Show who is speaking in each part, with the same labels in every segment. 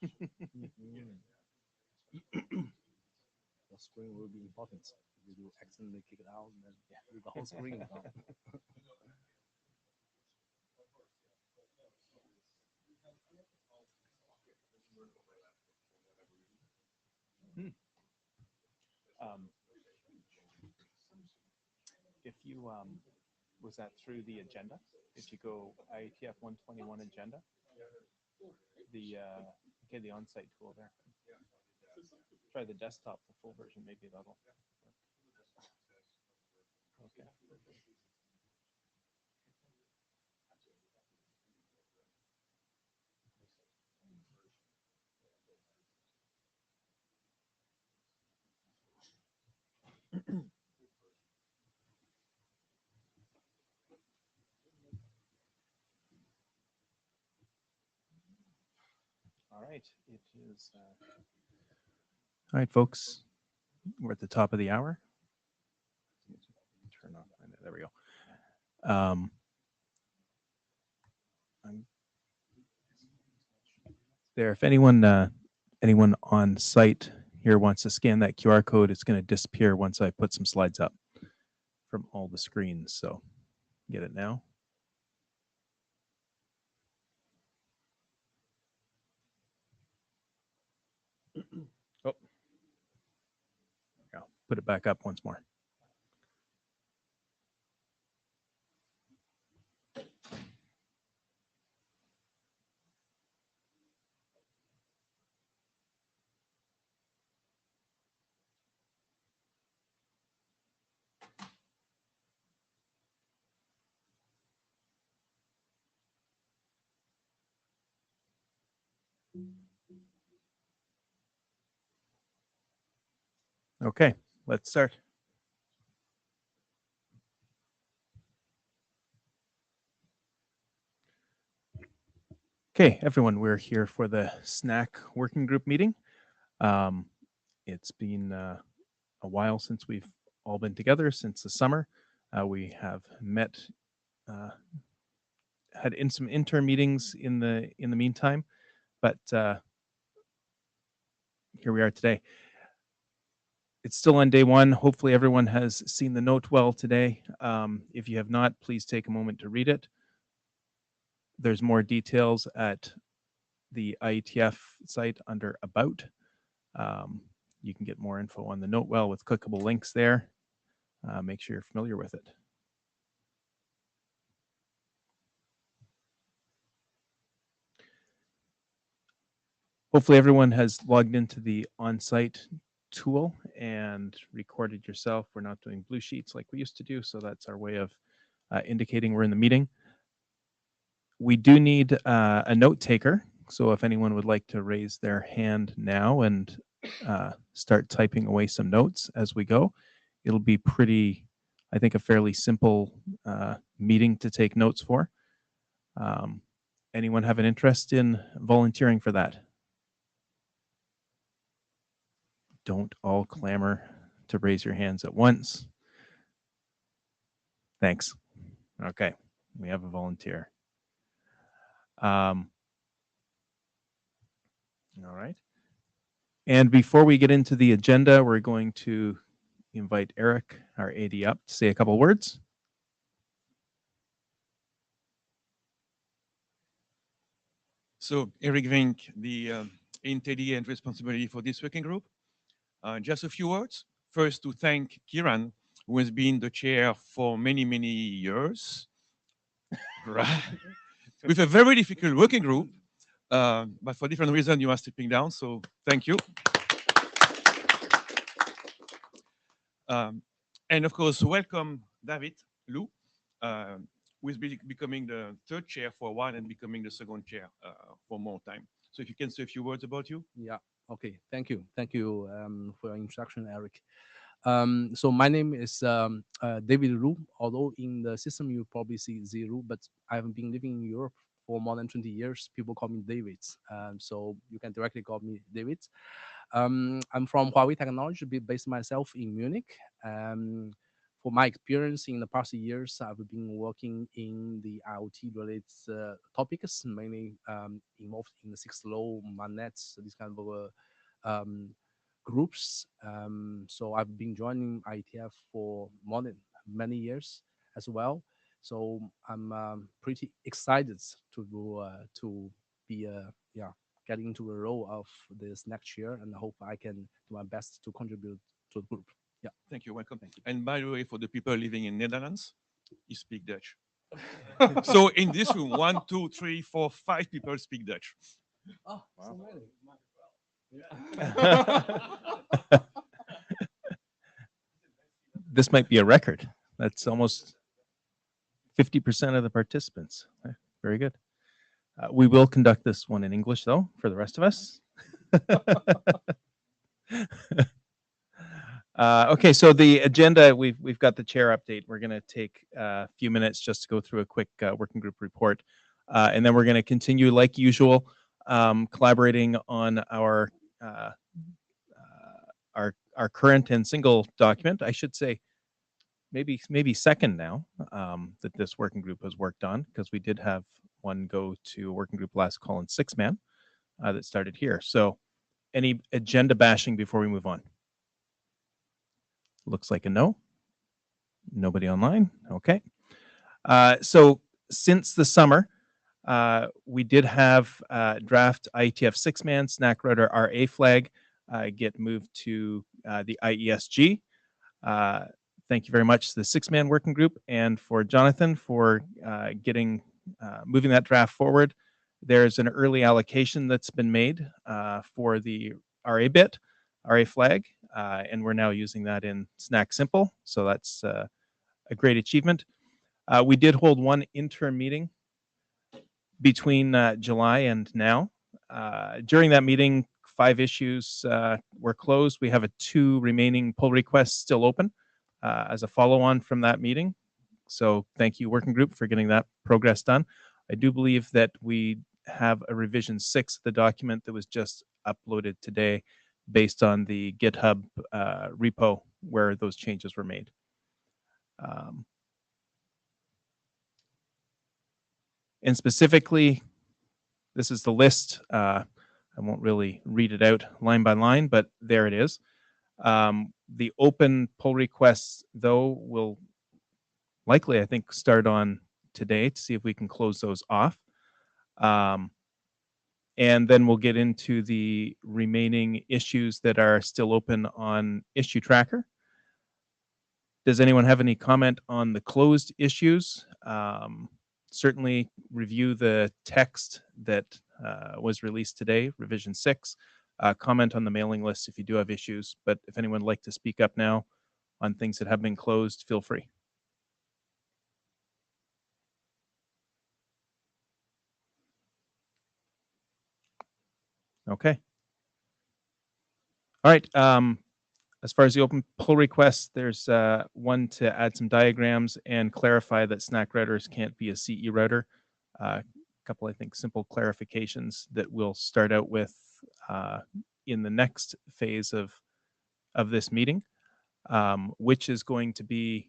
Speaker 1: The screen will be important. If you accidentally kick it out, then the whole screen is gone.
Speaker 2: Hmm. Um, if you was that through the agenda? If you go IETF 121 agenda, the okay, the on-site tool there. Try the desktop, the full version. Maybe that'll. Okay. All right. It is. All right, folks. We're at the top of the hour. Turn off. There we go. There. If anyone on site here wants to scan that QR code, it's going to disappear once I put some slides up from all the screens. So get it now. Oh, yeah. Put it back up once more. Okay, let's start. Okay, everyone, we're here for the SNAC working group meeting. It's been a while since we've all been together, since the summer. We have met, had in some intern meetings in the meantime, but here we are today. It's still on day one. Hopefully everyone has seen the note well today. If you have not, please take a moment to read it. There's more details at the IETF site under About. You can get more info on the note well with clickable links there. Make sure you're familiar with it. Hopefully everyone has logged into the on-site tool and recorded yourself. We're not doing blue sheets like we used to do, so that's our way of indicating we're in the meeting. We do need a note taker, so if anyone would like to raise their hand now and start typing away some notes as we go, it'll be pretty, I think, a fairly simple meeting to take notes for. Anyone have an interest in volunteering for that? Don't all clamor to raise your hands at once. Thanks. Okay, we have a volunteer. All right. And before we get into the agenda, we're going to invite Eric, our AD, up to say a couple words.
Speaker 3: So Eric Vink, the NTD and responsibility for this working group. Just a few words. First, to thank Kiran, who has been the chair for many, many years, right? With a very difficult working group, but for different reasons, you are stepping down. So thank you. And of course, welcome David Lou, who is becoming the third chair for a while and becoming the second chair for more time. So if you can say a few words about you.
Speaker 1: Yeah. Okay. Thank you. Thank you for your introduction, Eric. So my name is David Lu. Although in the system you probably see Ziru, but I've been living in Europe for more than 20 years. People call me David. So you can directly call me David. I'm from Huawei Technology, based myself in Munich. for my experience in the past years, I've been working in the IoT related topics, mainly involved in the 6-low manets, this kind of groups. So I've been joining IETF for more than many years as well. So I'm pretty excited to be yeah, getting into the role of this next year, and I hope I can do my best to contribute to the group. Yeah.
Speaker 3: Thank you. Welcome. And by the way, for the people living in Netherlands, you speak Dutch. So in this room, 1, 2, 3, 4, 5 people speak Dutch.
Speaker 1: Oh,
Speaker 2: wow.
Speaker 1: so many.
Speaker 2: This might be a record. That's almost 50% of the participants. Very good. We will conduct this one in English, though, for the rest of us. Okay, so the agenda, we've got the chair update. We're going to take a few minutes just to go through a quick working group report. And then we're going to continue, like usual, collaborating on our current and single document. I should say maybe second now that this working group has worked on, because we did have one go to a working group last call in 6-man that started here. So any agenda bashing before we move on? Looks like a no. Nobody online. Okay. So since the summer, we did have draft IETF 6-man SNAC router RA flag get moved to the IESG. Thank you very much to the 6-man working group and for Jonathan for moving that draft forward. There's an early allocation that's been made for the RA bit, RA flag, and we're now using that in SNAC Simple. So that's a great achievement. We did hold one interim meeting between July and now. During that meeting, 5 issues were closed. We have 2 remaining pull requests still open as a follow-on from that meeting. So thank you, working group, for getting that progress done. I do believe that we have a revision 6 of the document that was just uploaded today based on the GitHub repo where those changes were made. And specifically, this is the list. I won't really read it out line by line, but there it is. The open pull requests, though, will likely, I think, start on today to see if we can close those off. And then we'll get into the remaining issues that are still open on Issue Tracker. Does anyone have any comment on the closed issues? Certainly review the text that was released today, revision 6. Comment on the mailing list if you do have issues, but if anyone would like to speak up now on things that have been closed, feel free. Okay. All right. As far as the open pull requests, there's one to add some diagrams and clarify that SNAC routers can't be a CE router. A couple, I think, simple clarifications that we'll start out with in the next phase of this meeting, which is going to be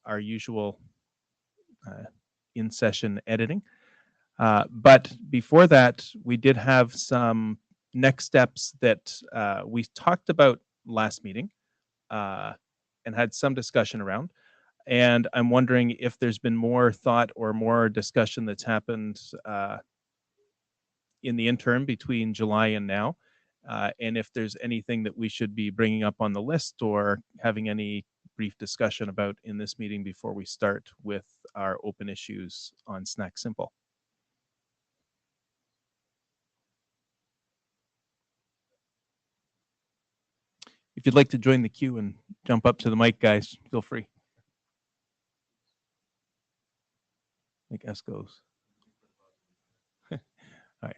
Speaker 2: our usual in-session editing. But before that, we did have some next steps that we talked about last meeting and had some discussion around. And I'm wondering if there's been more thought or more discussion that's happened in the interim between July and now, and if there's anything that we should be bringing up on the list or having any brief discussion about in this meeting before we start with our open issues on SNAC Simple. If you'd like to join the queue and jump up to the mic, guys, feel free. Like S goes. All right.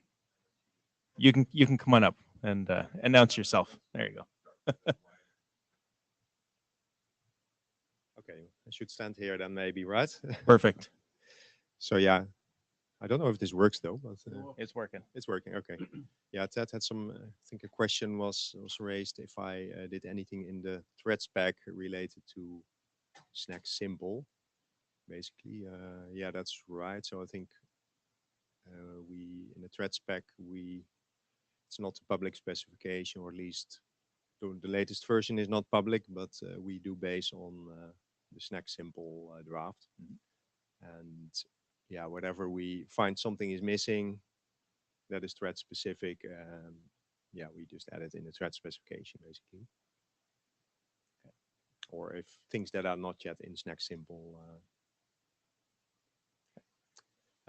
Speaker 2: You can come on up and announce yourself. There you go.
Speaker 4: Okay, I should stand here then maybe, right?
Speaker 2: Perfect.
Speaker 4: So yeah, I don't know if this works though, but
Speaker 2: It's working.
Speaker 4: it's working. Okay. Yeah, Ted had some. I think a question was raised if I did anything in the thread spec related to SNAC simple, basically. Yeah, that's right. So I think we in the thread spec it's not a public specification, or at least the latest version is not public, but we do base on the SNAC simple draft. And yeah, whatever we find something is missing that is thread specific, yeah, we just add it in the thread specification basically. Or if things that are not yet in SNAC simple.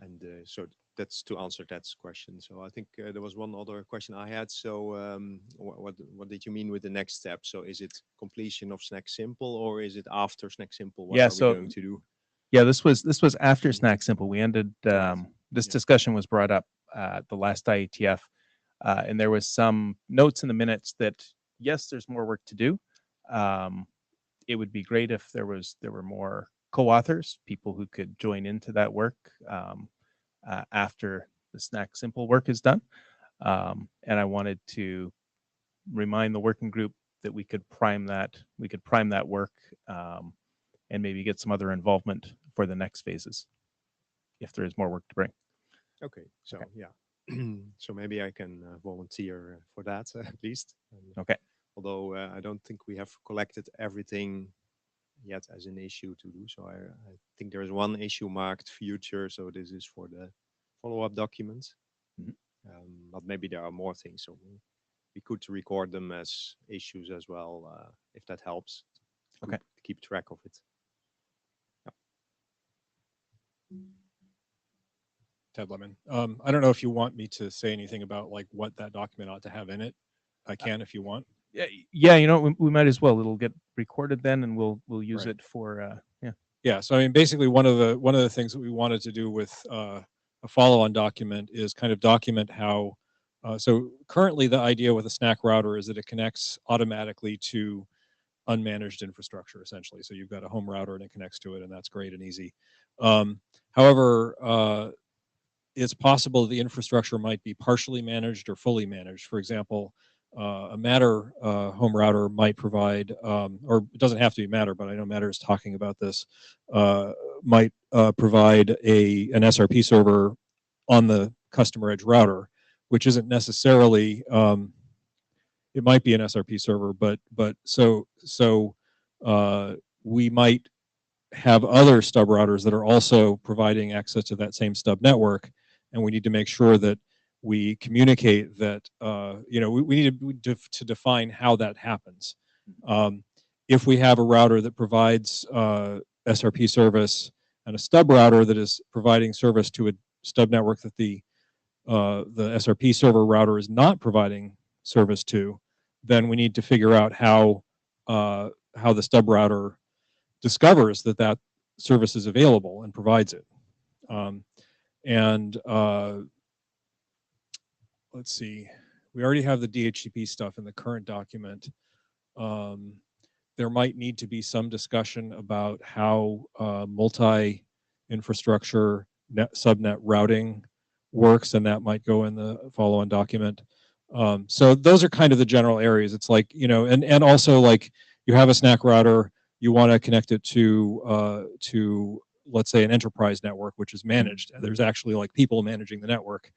Speaker 4: And so that's to answer that question. So I think there was one other question I had. So what did you mean with the next step? So is it completion of SNAC simple, or is it after SNAC simple? What are we going to do?
Speaker 2: Yeah, this was after SNAC simple. We ended this discussion was brought up at the last IETF, and there was some notes in the minutes that yes, there's more work to do. It would be great if there were more co-authors, people who could join into that work after the SNAC simple work is done. And I wanted to remind the working group that we could prime that work, and maybe get some other involvement for the next phases if there is more work to bring.
Speaker 4: Okay, so yeah, so maybe I can volunteer for that at least.
Speaker 2: Okay.
Speaker 4: Although I don't think we have collected everything yet as an issue to do. So I think there is one issue marked future. So this is for the follow-up documents. But maybe there are more things. So we could record them as issues as well, if that helps.
Speaker 2: Okay.
Speaker 4: To keep track of it.
Speaker 5: Ted Lemon. I don't know if you want me to say anything about like what that document ought to have in it. I can if you want.
Speaker 2: Yeah, you know, we might as well. It'll get recorded then, and we'll use
Speaker 5: Right.
Speaker 2: it for yeah.
Speaker 5: Yeah. So I mean, basically, one of the things that we wanted to do with a follow-on document is kind of document how. So currently, the idea with a SNAC router is that it connects automatically to unmanaged infrastructure, essentially. So you've got a home router and it connects to it, and that's great and easy. However, it's possible the infrastructure might be partially managed or fully managed. For example, a Matter home router might provide, or it doesn't have to be Matter, but I know Matter is talking about this, might provide an SRP server on the customer edge router, which isn't necessarily, it might be an SRP server, but so we might have other stub routers that are also providing access to that same stub network, and we need to make sure that we communicate that, you know, we need to define how that happens. If we have a router that provides SRP service and a stub router that is providing service to a stub network that the SRP server router is not providing service to, then we need to figure out how the stub router discovers that service is available and provides it. Let's see, we already have the DHCP stuff in the current document. There might need to be some discussion about how multi-infrastructure subnet routing works, and that might go in the follow-on document. So those are kind of the general areas. It's like, you know, and also like you have a SNAC router, you want to connect it to let's say an enterprise network, which is managed. There's actually like people managing the network.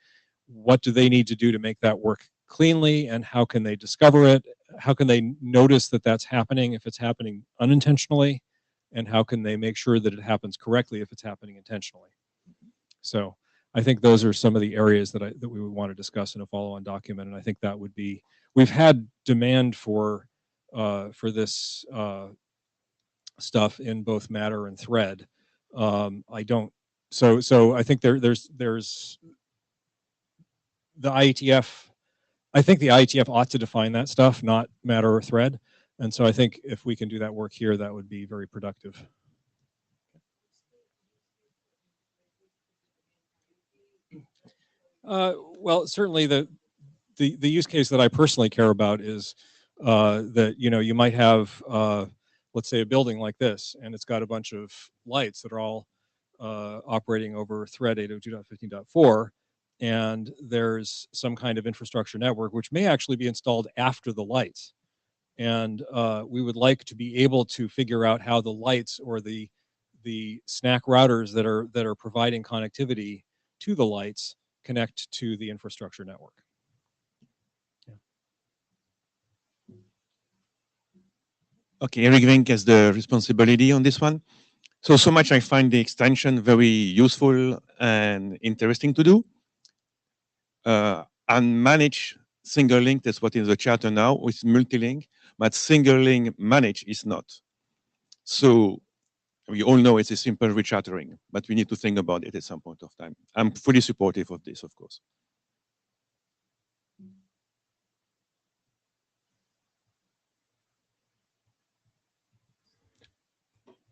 Speaker 5: What do they need to do to make that work cleanly, and how can they discover it? How can they notice that that's happening if it's happening unintentionally? And how can they make sure that it happens correctly if it's happening intentionally? So I think those are some of the areas that we would want to discuss in a follow-on document. And I think that would be, we've had demand for this stuff in both Matter and Thread. I don't, so I think there's the IETF, I think the IETF ought to define that stuff, not Matter or Thread. And so I think if we can do that work here, that would be very productive. Well, certainly the use case that I personally care about is that, you know, you might have, let's say, a building like this, and it's got a bunch of lights that are all operating over Thread 802.15.4, and there's some kind of infrastructure network which may actually be installed after the lights. and we would like to be able to figure out how the lights or the SNAC routers that are providing connectivity to the lights connect to the infrastructure network.
Speaker 3: Okay, Eric Vink has the responsibility on this one. So much I find the extension very useful and interesting to do. And manage single link, that's what is the charter now, with multi-link, but single link manage is not. So we all know it's a simple rechartering, but we need to think about it at some point of time. I'm fully supportive of this, of course.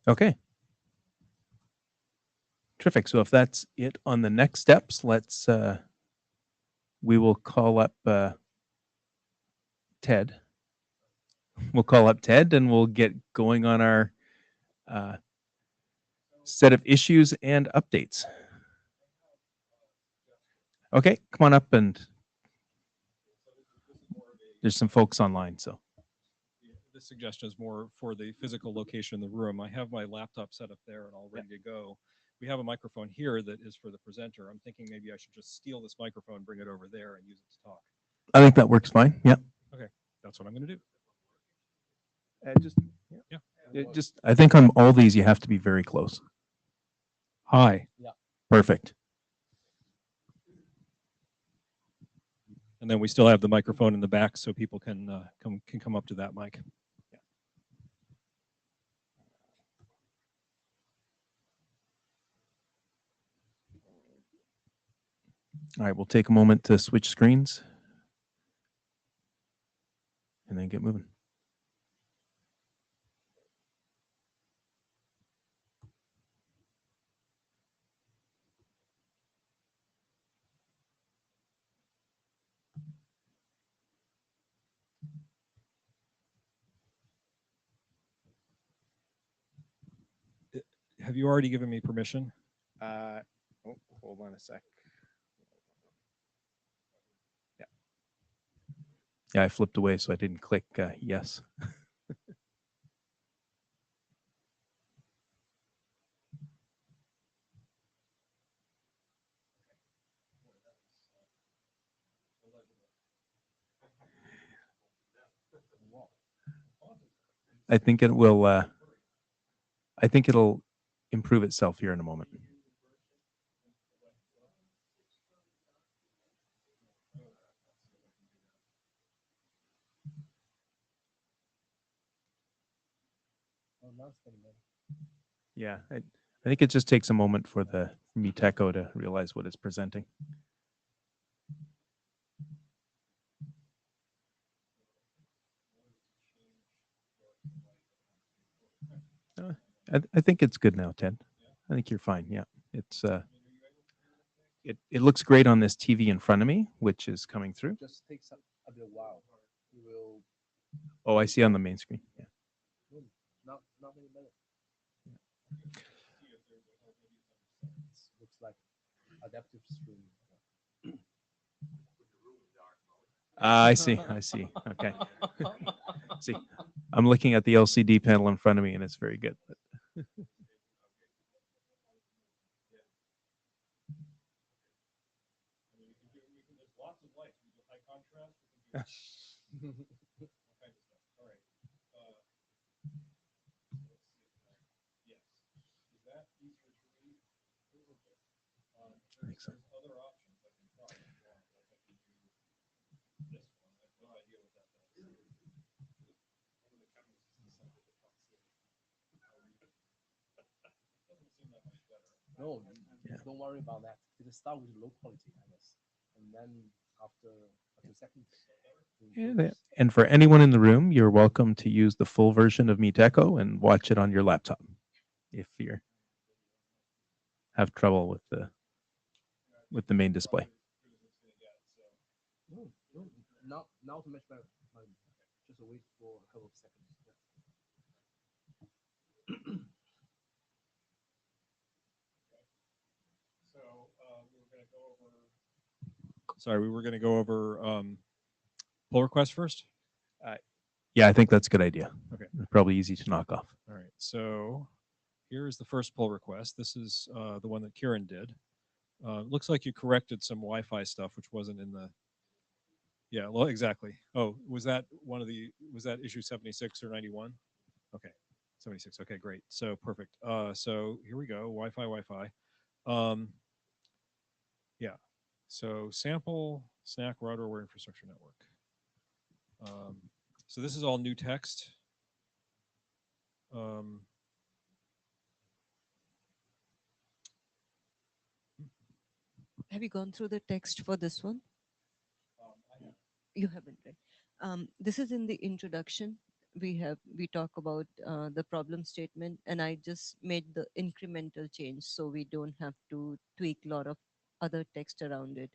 Speaker 2: Okay. Terrific. So if that's it on the next steps, let's we will call up Ted. We'll call up Ted and we'll get going on our set of issues and updates. Okay, come on up, and there's some folks online, so.
Speaker 5: This suggestion is more for the physical location in the room. I have my laptop set up there and all ready to go. We have a microphone here that is for the presenter. I'm thinking maybe I should just steal this microphone, bring it over there, and use it to talk.
Speaker 2: I think that works fine. Yeah.
Speaker 5: Okay, that's what I'm going to do.
Speaker 2: Just I think on all these you have to be very close.
Speaker 5: Hi.
Speaker 1: Yeah.
Speaker 2: Perfect.
Speaker 5: And then we still have the microphone in the back so people can come up to that mic.
Speaker 2: All right, we'll take a moment to switch screens and then get moving.
Speaker 5: Have you already given me permission?
Speaker 2: Oh, hold on a sec. Yeah, I flipped away, so I didn't click yes. I think it will. I think it'll improve itself here in a moment. Yeah, I think it just takes a moment for the Meet Echo to realize what it's presenting. I think it's good now, Ted. I think you're fine. Yeah, it's it looks great on this TV in front of me, which is coming through.
Speaker 1: Just takes a bit while. You will
Speaker 2: Oh, I see on the main screen. Yeah.
Speaker 1: not many minutes. Looks like adaptive streaming.
Speaker 2: I see. I see. Okay. See, I'm looking at the LCD panel in front of me, and it's very good. Makes sense.
Speaker 1: No,
Speaker 2: Yeah.
Speaker 1: don't worry about that. It start with low quality, I guess, and then after seconds.
Speaker 2: And for anyone in the room, you're welcome to use the full version of Meet Echo and watch it on your laptop if you have trouble with the main display.
Speaker 1: No, not much better. Just wait for a couple of seconds.
Speaker 5: Sorry, we were going to go over pull request first.
Speaker 2: Yeah, I think that's a good idea.
Speaker 5: Okay.
Speaker 2: Probably easy to knock off.
Speaker 5: All right. So here is the first pull request. This is the one that Kieran did. Looks like you corrected some Wi-Fi stuff, which wasn't in the. Yeah, well, exactly. Oh, was that one of the? Was that issue 76 or 91? Okay, 76. Okay, great. So perfect. So here we go. Wi-Fi. Um, yeah. So sample SNAC router aware infrastructure network. So this is all new text.
Speaker 6: Have you gone through the text for this one? You haven't, right? This is in the introduction. We talk about the problem statement, and I just made the incremental change so we don't have to tweak a lot of other text around it.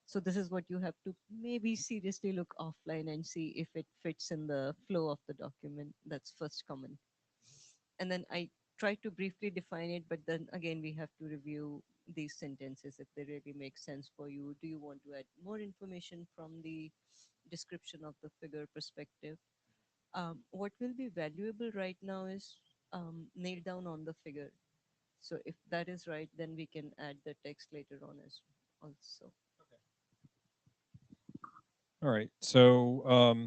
Speaker 6: So this is what you have to maybe seriously look offline and see if it fits in the flow of the document. That's first comment. And then I try to briefly define it, but then again we have to review these sentences if they really make sense for you. Do you want to add more information from the description of the figure perspective? What will be valuable right now is nailed down on the figure. So if that is right, then we can add the text later on as also.
Speaker 5: All right. So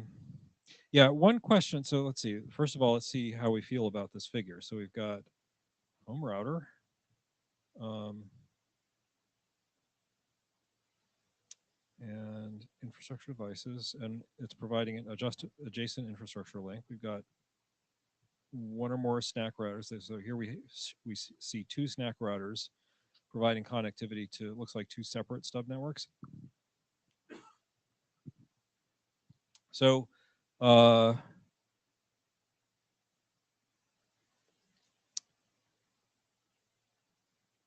Speaker 5: yeah, one question. So let's see. First of all, let's see how we feel about this figure. So we've got home router. And infrastructure devices, and it's providing an adjacent infrastructure link. We've got one or more SNAC routers. So here we see two SNAC routers providing connectivity to, looks like two separate stub networks. So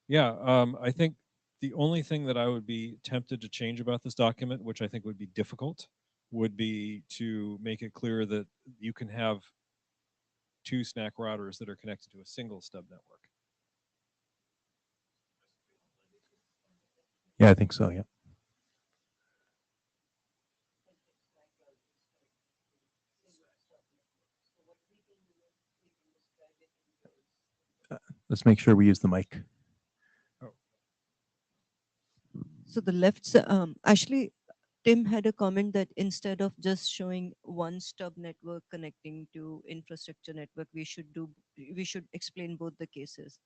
Speaker 5: yeah, I think the only thing that I would be tempted to change about this document, which I think would be difficult, would be to make it clear that you can have two SNAC routers that are connected to a single stub network.
Speaker 2: Yeah, I think so. Yeah. Let's make sure we use the mic.
Speaker 6: So the left, actually, Tim had a comment that instead of just showing one stub network connecting to infrastructure network, we should explain both the cases.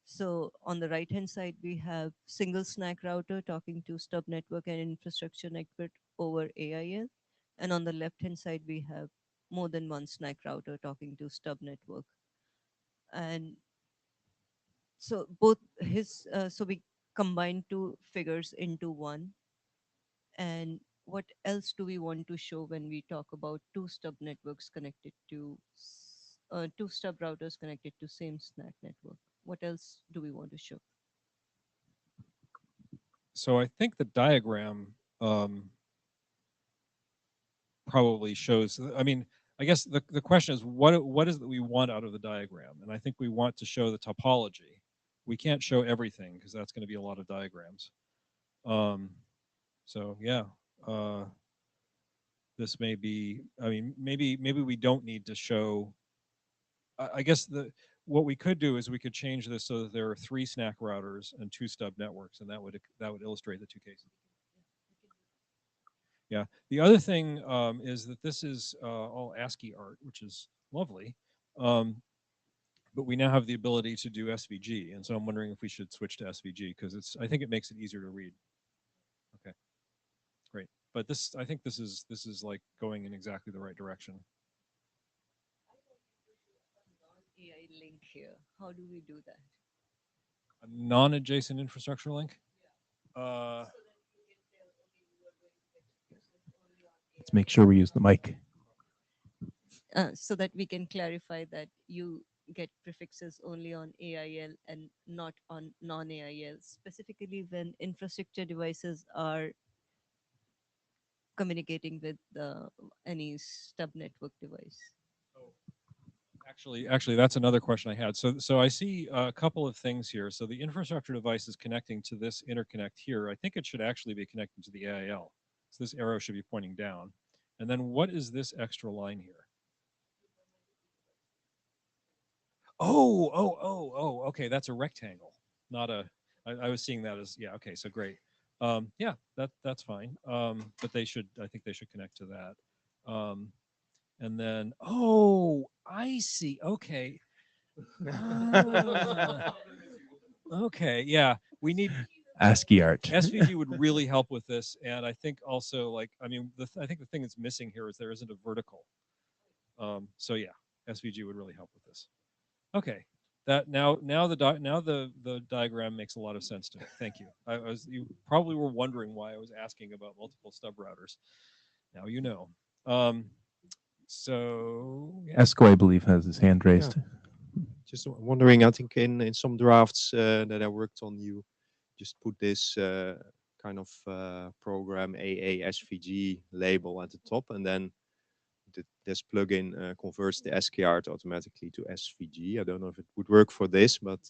Speaker 6: So on the right hand side, we have single SNAC router talking to stub network and infrastructure network over AIL. And on the left hand side, we have more than one SNAC router talking to stub network. And so so we combine two figures into one. And what else do we want to show when we talk about two stub networks connected to two stub routers connected to same SNAC network? What else do we want to show?
Speaker 5: So I think the diagram probably shows, I mean, I guess the question is what is it that we want out of the diagram? And I think we want to show the topology. We can't show everything because that's going to be a lot of diagrams. So yeah, this may be, I mean, maybe we don't need to show, I guess what we could do is we could change this so that there are three SNAC routers and two stub networks, and that would illustrate the two cases. Yeah. The other thing is that this is all ASCII art, which is lovely. But we now have the ability to do SVG, and so I'm wondering if we should switch to SVG because I think it makes it easier to read. Okay, great. But I think this is like going in exactly the right direction.
Speaker 6: AI link here. How do we do that?
Speaker 5: A non-adjacent infrastructure link.
Speaker 2: Let's make sure we use the mic.
Speaker 6: So that we can clarify that you get prefixes only on AIL and not on non-AIL, specifically when infrastructure devices are communicating with any stub network device.
Speaker 5: Actually, that's another question I had. So I see a couple of things here. So the infrastructure device is connecting to this interconnect here. I think it should actually be connecting to the AIL. So this arrow should be pointing down. And then what is this extra line here? Okay, that's a rectangle, not a. I was seeing that as, yeah. Okay, so great. Yeah, that's fine. But they should. I think they should connect to that. And then, oh, I see. Okay. Ah, okay, yeah. We need
Speaker 2: ASCII art.
Speaker 5: SVG would really help with this, and I think also, like, I mean, I think the thing that's missing here is there isn't a vertical. So yeah, SVG would really help with this. Okay, that now the diagram makes a lot of sense to me. Thank you. You probably were wondering why I was asking about multiple stub routers. Now you know. So yeah.
Speaker 2: Esco, I believe, has his hand raised.
Speaker 4: Just wondering, I think in some drafts that I worked on, you just put this kind of program AASVG label at the top, and then this plugin converts the ASCII art automatically to SVG. I don't know if it would work for this, but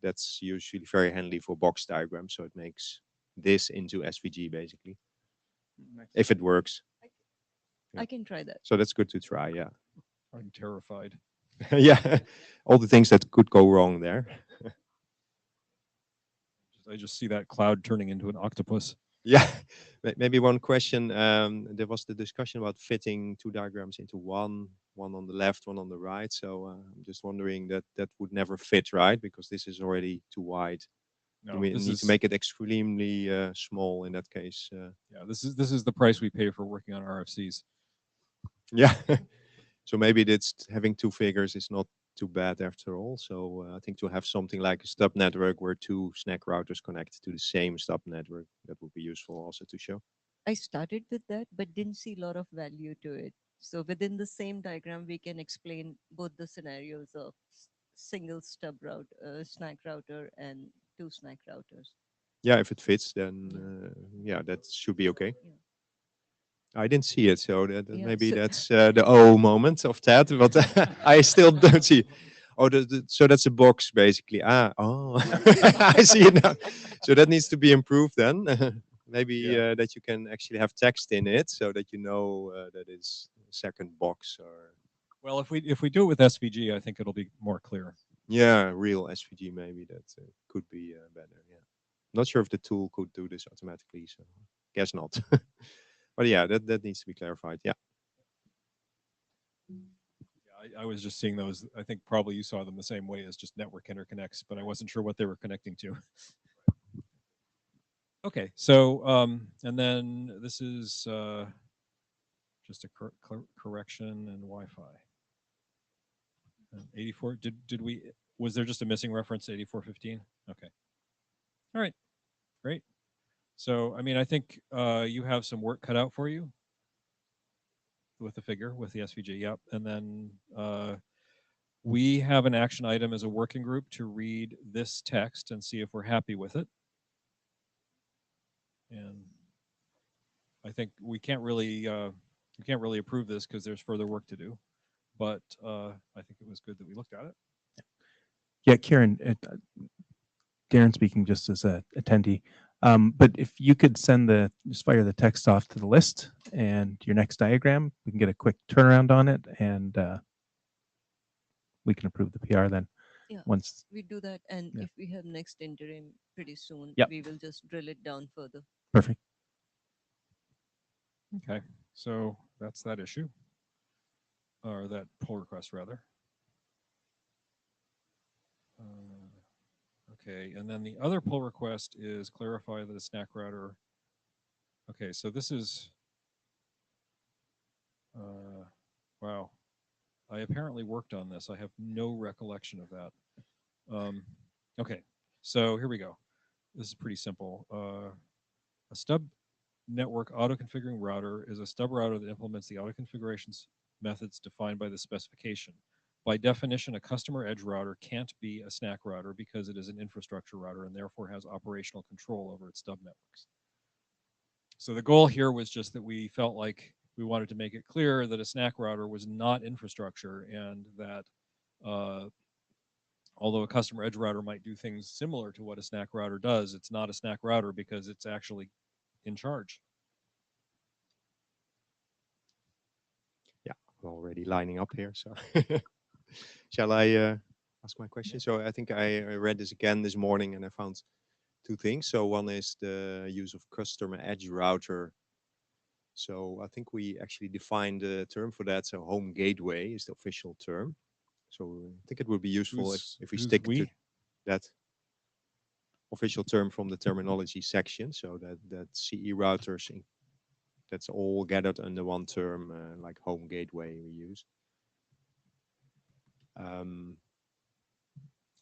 Speaker 4: that's usually very handy for box diagrams. So it makes this into SVG basically, if it works.
Speaker 6: I can try that.
Speaker 4: So that's good to try. Yeah.
Speaker 5: I'm terrified.
Speaker 4: Yeah. All the things that could go wrong there.
Speaker 5: I just see that cloud turning into an octopus.
Speaker 4: Yeah, maybe one question. There was the discussion about fitting two diagrams into one on the left, one on the right. So I'm just wondering that would never fit, right? Because this is already too wide.
Speaker 5: No,
Speaker 4: We
Speaker 5: this
Speaker 4: need
Speaker 5: is
Speaker 4: to make it extremely small in that case.
Speaker 5: yeah. This is the price we pay for working on RFCs.
Speaker 4: Yeah. So maybe that's having two figures is not too bad after all. So I think to have something like a stub network where two SNAC routers connect to the same stub network, that would be useful also to show.
Speaker 6: I started with that, but didn't see a lot of value to it. So within the same diagram, we can explain both the scenarios of single stub route, SNAC router, and two SNAC routers.
Speaker 4: Yeah, if it fits, then yeah, that should be okay.
Speaker 6: Yeah.
Speaker 4: I didn't see it, so
Speaker 6: Yeah,
Speaker 4: maybe
Speaker 6: so-
Speaker 4: that's the oh moment of that, but I still don't see. Oh, so that's a box basically. Oh, I see it now. So that needs to be improved then. Maybe
Speaker 5: Yeah.
Speaker 4: that you can actually have text in it, so that you know that is a second box or
Speaker 5: Well, if we do it with SVG, I think it'll be more clear.
Speaker 4: yeah, real SVG maybe that could be better. Yeah, not sure if the tool could do this automatically, so guess not. But yeah, that needs to be clarified. Yeah.
Speaker 5: Yeah, I was just seeing those. I think probably you saw them the same way as just network interconnects, but I wasn't sure what they were connecting to. Okay, so and then this is just a correction and Wi-Fi. 84. Did we? Was there just a missing reference to 8415? Okay. All right. Great. So I mean, I think you have some work cut out for you with the figure with the SVG. Yep. And then we have an action item as a working group to read this text and see if we're happy with it. And I think we can't really approve this because there's further work to do. But I think it was good that we looked at it.
Speaker 2: Yeah, Kieran, Darren speaking just as a attendee. But if you could just fire the text off to the list and your next diagram, we can get a quick turnaround on it, and we can approve the PR then.
Speaker 6: Yeah,
Speaker 2: Once
Speaker 6: we do that, and
Speaker 2: Yeah.
Speaker 6: if we have next interim pretty soon,
Speaker 2: Yep.
Speaker 6: we will just drill it down further.
Speaker 2: perfect.
Speaker 5: Okay, so that's that issue, or that pull request rather. Okay, and then the other pull request is clarify that a SNAC router. Okay, so this is, wow. I apparently worked on this. I have no recollection of that. Okay, so here we go. This is pretty simple. A Stub Network Auto Configuring Router is a stub router that implements the auto configurations methods defined by the specification. By definition, a customer edge router can't be a SNAC router because it is an infrastructure router and therefore has operational control over its stub networks. So the goal here was just that we felt like we wanted to make it clear that a SNAC router was not infrastructure, and that although a customer edge router might do things similar to what a SNAC router does, it's not a SNAC router because it's actually in charge.
Speaker 4: Yeah, I'm already lining up here. So Shall I ask my question? So I think I read this again this morning and I found two things. So one is the use of customer edge router. So I think we actually defined the term for that. So home gateway is the official term. So I think it would be useful if we
Speaker 5: Who's
Speaker 4: stick to
Speaker 5: we?
Speaker 4: that official term from the terminology section. So that CE routers, that's all gathered under one term, like home gateway we use.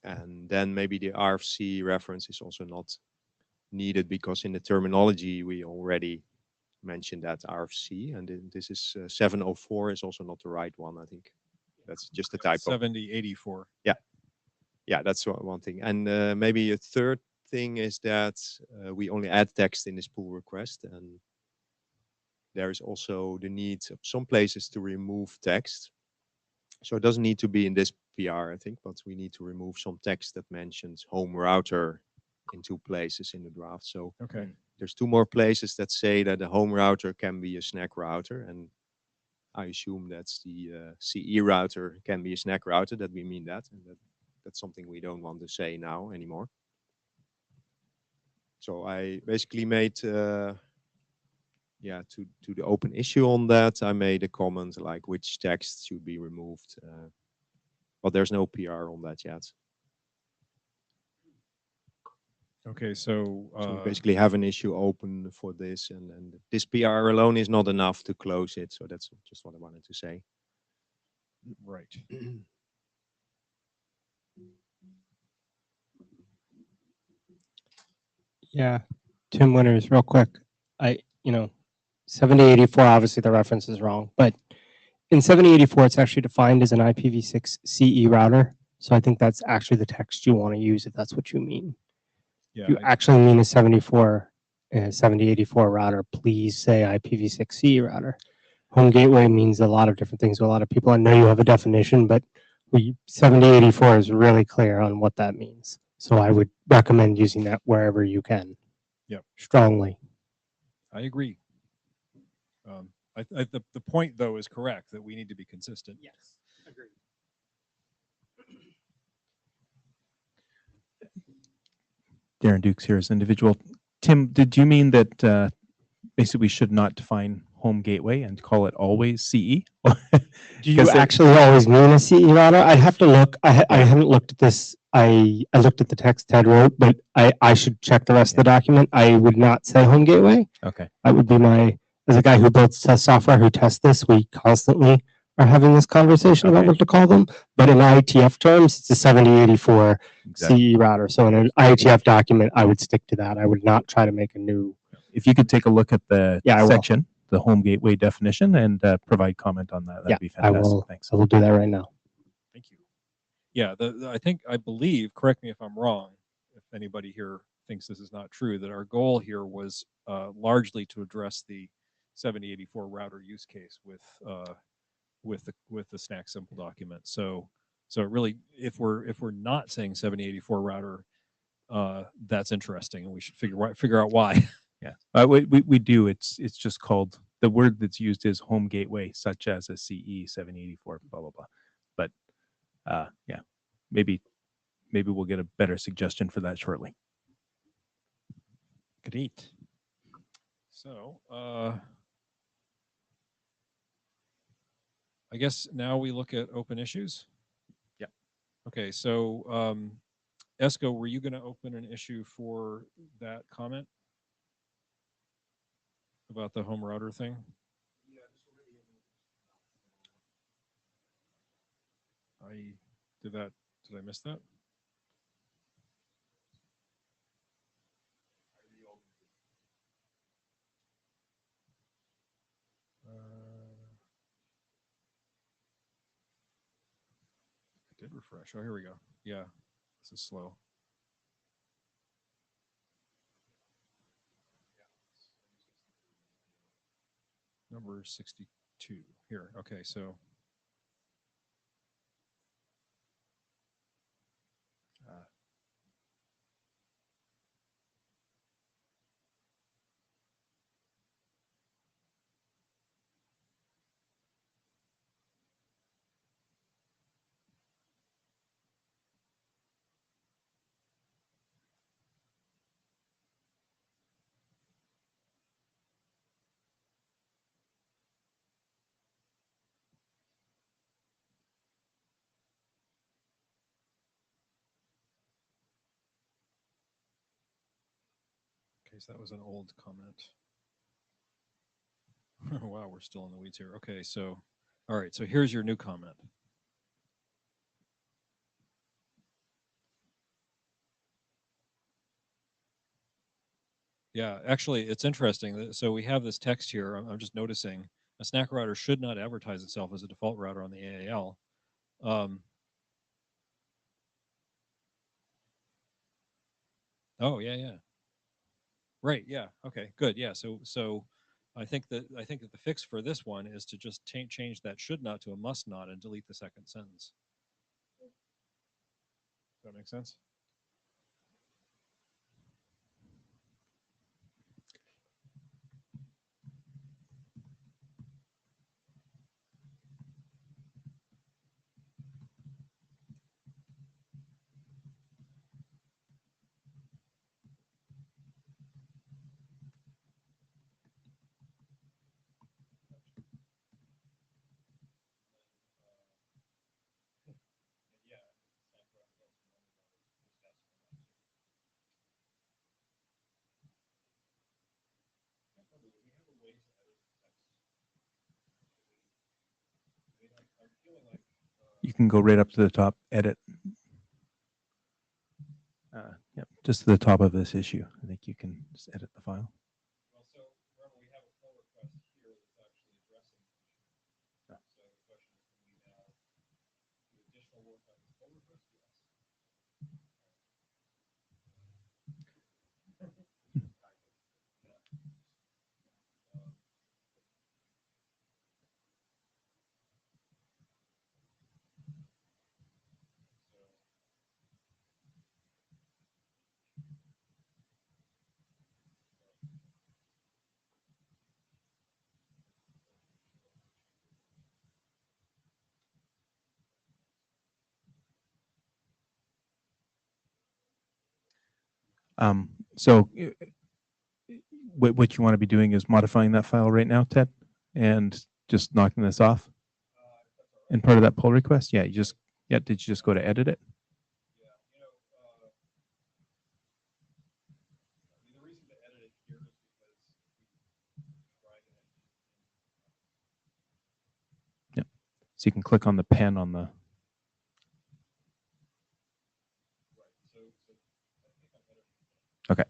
Speaker 4: And then maybe the RFC reference is also not needed because in the terminology we already mentioned that RFC, and then this is 704 is also not the right one. I think that's just a typo.
Speaker 5: 7084.
Speaker 4: Yeah, that's one thing. And maybe a third thing is that we only add text in this pull request, and there is also the need of some places to remove text. So it doesn't need to be in this PR, I think, but we need to remove some text that mentions home router in two places in the draft. So
Speaker 5: Okay.
Speaker 4: there's two more places that say that the home router can be a SNAC router, and I assume that's the CE router can be a SNAC router, that we mean that, and that's something we don't want to say now anymore. So I basically made, to the open issue on that, I made a comment like which text should be removed, but there's no PR on that yet.
Speaker 5: Okay, so
Speaker 4: So we basically have an issue open for this, and this PR alone is not enough to close it. So that's just what I wanted to say.
Speaker 5: right.
Speaker 7: Yeah, Tim Winters, real quick. 7084, obviously the reference is wrong, but in 7084, it's actually defined as an IPv6 CE router. So I think that's actually the text you want to use if that's what you mean.
Speaker 5: Yeah.
Speaker 7: If you actually mean a 7084 router, please say IPv6 CE router. Home gateway means a lot of different things to a lot of people. I know you have a definition, but 7084 is really clear on what that means. So I would recommend using that wherever you can.
Speaker 5: Yep.
Speaker 7: Strongly.
Speaker 5: I agree. The point though is correct that we need to be consistent.
Speaker 7: Yes, agreed.
Speaker 2: Darren Dukes here as individual. Tim, did you mean that basically we should not define home gateway and call it always CE?
Speaker 7: Do you actually always mean a CE router? I'd have to look. I haven't looked at this. I looked at the text Ted wrote, but I should check the rest of the document. I would not say home gateway.
Speaker 2: Okay.
Speaker 7: That would be as a guy who builds test software who tests this, we constantly are having this conversation about what to call them. But in IETF terms, it's a 7084 CE router. So in an IETF document, I would stick to that. I would not try to make a new.
Speaker 2: If you could take a look at the section, the home gateway definition, and provide comment on that, that'd be fantastic. Thanks.
Speaker 7: I will do that right now.
Speaker 5: Thank you. Yeah, I believe, correct me if I'm wrong, if anybody here thinks this is not true, that our goal here was largely to address the 7084 router use case with the SNAC simple document. So really, if we're not saying 7084 router, that's interesting, and we should figure out why.
Speaker 2: Yeah, we do. It's just called, the word that's used is home gateway, such as a CE 784, blah blah blah. But yeah, maybe we'll get a better suggestion for that shortly.
Speaker 5: Great. So I guess now we look at open issues.
Speaker 2: Yeah.
Speaker 5: Okay, so Esco, were you going to open an issue for that comment about the home router thing? Did I miss that? I did refresh. Oh, here we go. Yeah, this is slow. Number 62 here. Okay, so so that was an old comment. Wow, we're still in the weeds here. Okay, so, all right, so here's your new comment. Yeah, actually, it's interesting. So we have this text here. I'm just noticing a SNAC router should not advertise itself as a default router on the AAL. Oh, yeah, yeah. Right, yeah. Okay, good. Yeah, so I think that the fix for this one is to just change that should not to a must not and delete the second sentence. Does that make sense?
Speaker 2: You can go right up to the top, edit. Yep, just to the top of this issue. I think you can just edit the file.
Speaker 5: Well, so remember we have a pull request here that's actually addressing the issue. So the question is, can we now do additional work on this pull request? Yes.
Speaker 2: So what you want to be doing is modifying that file right now, Ted, and just knocking this off. And part of that pull request, yeah, did you just go to edit it?
Speaker 5: Yeah, you know, I mean, the reason to edit it here is because we drag it in.
Speaker 2: Yeah. So you can click on the pen on the.
Speaker 5: Right. So I think I'm editing.
Speaker 2: Okay.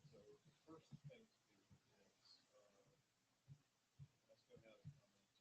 Speaker 5: So the first thing to do is let's go ahead and comment that should not be one router.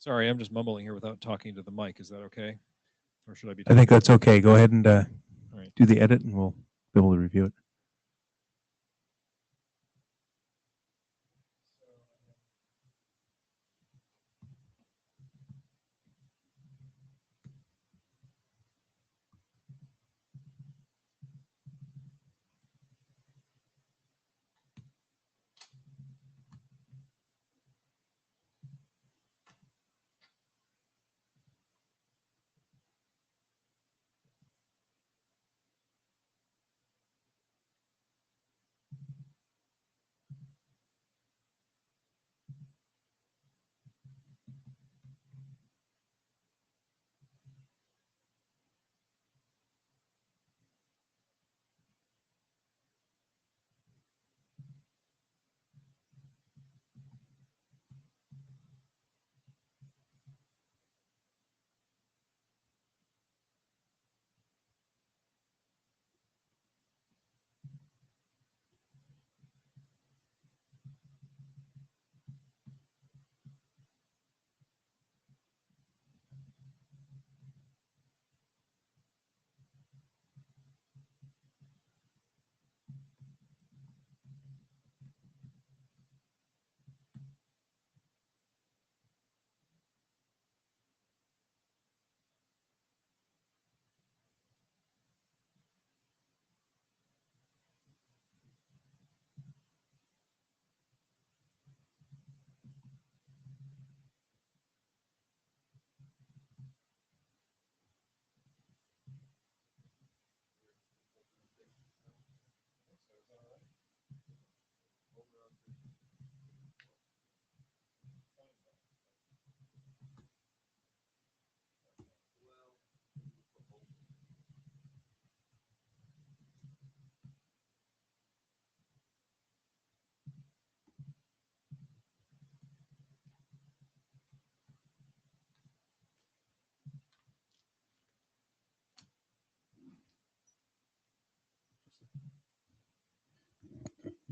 Speaker 5: Sorry, I'm just mumbling here without talking to the mic. Is that okay? Or should I be?
Speaker 2: I think that's okay. Go ahead and
Speaker 5: right.
Speaker 2: do the edit, and we'll be able to review it.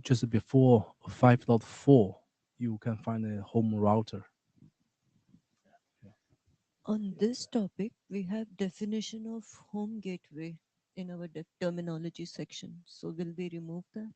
Speaker 1: Just before 5.4, you can find a home router.
Speaker 6: On this topic, we have definition of home gateway in our terminology section. So will we remove that?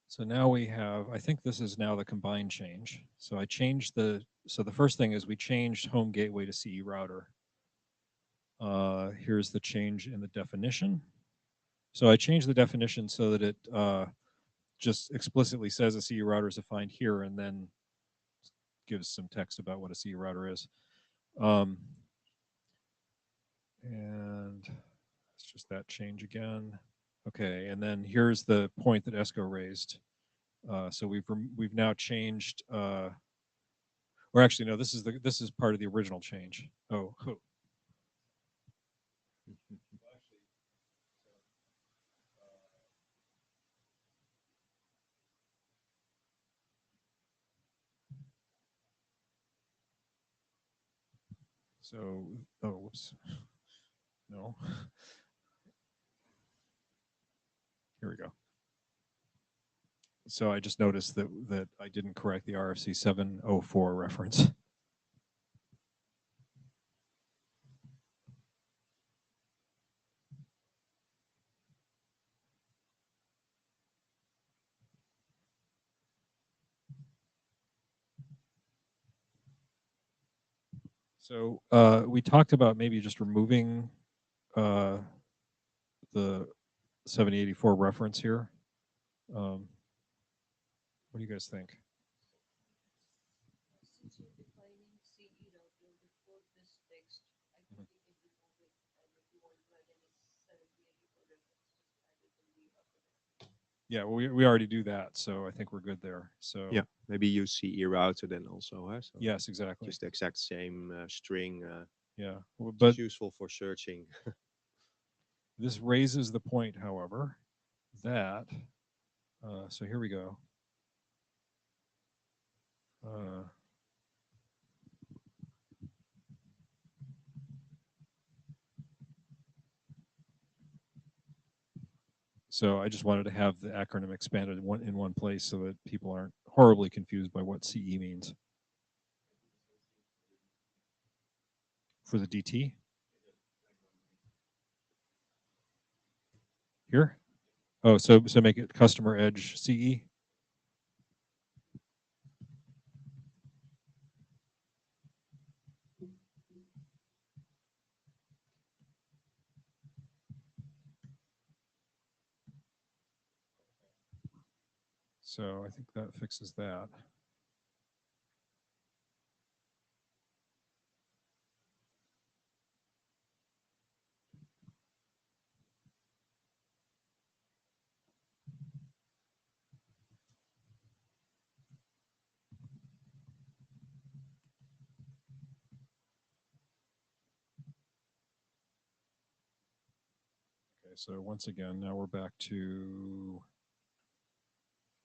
Speaker 5: So now we have, I think this is now the combined change. So I changed so the first thing is we changed home gateway to CE router. Here's the change in the definition. So I changed the definition so that it just explicitly says a CE router is defined here and then gives some text about what a CE router is. And it's just that change again. Okay, and then here's the point that Esco raised. So we've now changed, or actually no, this is part of the original change. Oh. So, oh, whoops. No. Here we go. So I just noticed that I didn't correct the RFC 704 reference. So we talked about maybe just removing the 7084 reference here. What do you guys think? Yeah, well, we already do that, so I think we're good there. So
Speaker 4: Yeah, maybe use CE router then also. So
Speaker 5: yes, exactly.
Speaker 4: just the exact same string.
Speaker 5: Yeah, well,
Speaker 4: But
Speaker 5: but
Speaker 4: useful for searching.
Speaker 5: this raises the point, however, that so here we go. So I just wanted to have the acronym expanded in one place so that people aren't horribly confused by what CE means. For the DT? Here? Oh, so make it customer edge CE? So I think that fixes that. Okay, so once again, now we're back to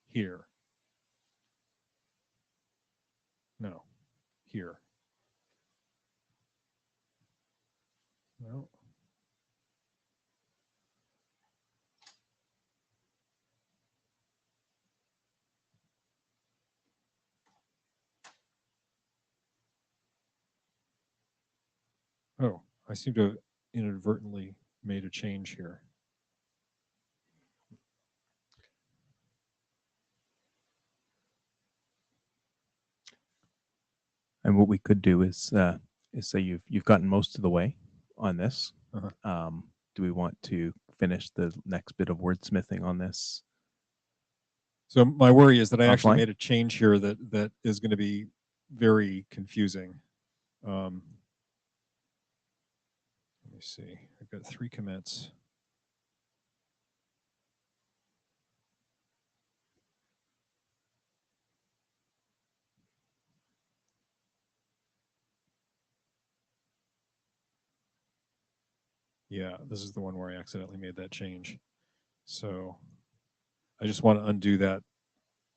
Speaker 5: here. No, here. No. Oh, I seem to have inadvertently made a change here.
Speaker 2: And what we could do is say you've gotten most of the way on this.
Speaker 5: Uh-huh.
Speaker 2: Do we want to finish the next bit of wordsmithing on this?
Speaker 5: So my worry is that I actually
Speaker 2: Offline?
Speaker 5: made a change here that is going to be very confusing. Let me see. I've got 3 commits. Yeah, this is the one where I accidentally made that change. So I just want to undo that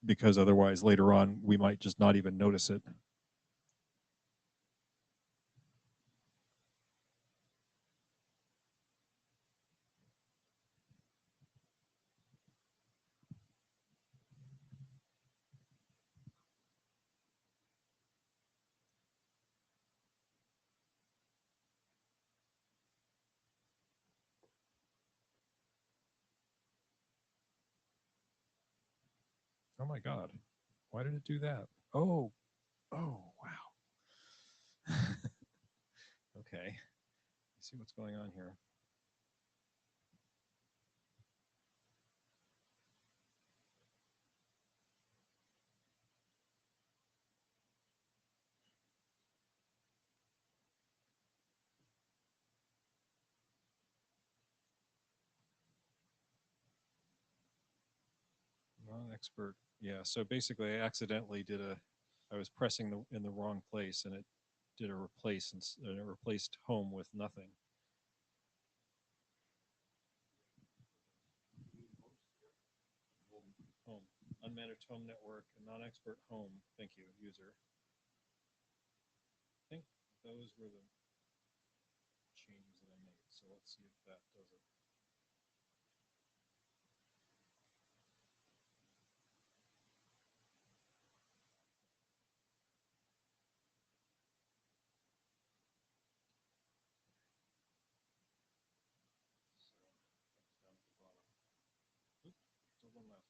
Speaker 5: because otherwise later on we might just not even notice it. Oh my God. Why did it do that? Oh, wow. Okay. Let's see what's going on here. Non-expert. Yeah. So basically, I accidentally I was pressing in the wrong place, and it did a replace, and it replaced home with nothing. Home, unmanaged home network, non-expert home. Thank you, user. I think those were the see if that does it. Still one left.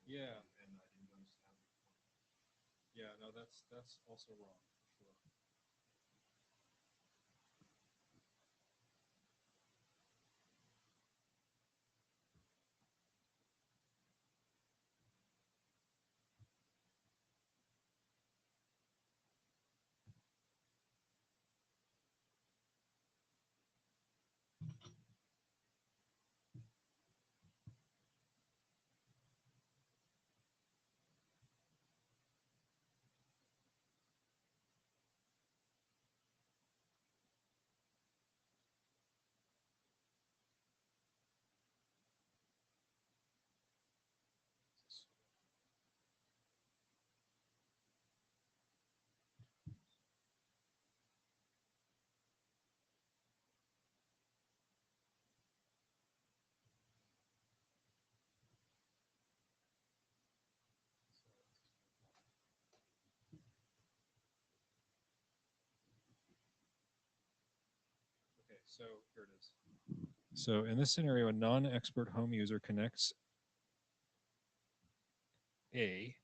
Speaker 5: Yeah. Yeah, no, that's also wrong for sure. Okay, so here it is. So in this scenario, a non-expert home user connects a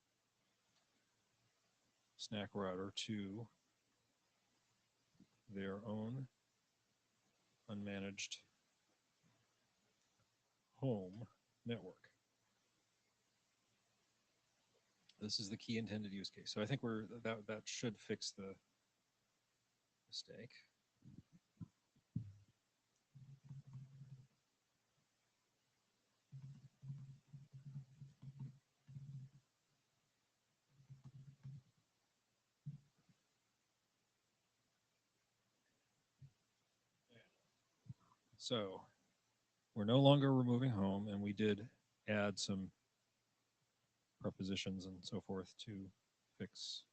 Speaker 5: SNAC router to their own unmanaged home network. This is the key intended use case. So I think that should fix the mistake. So we're no longer removing home, and we did add some prepositions and so forth to fix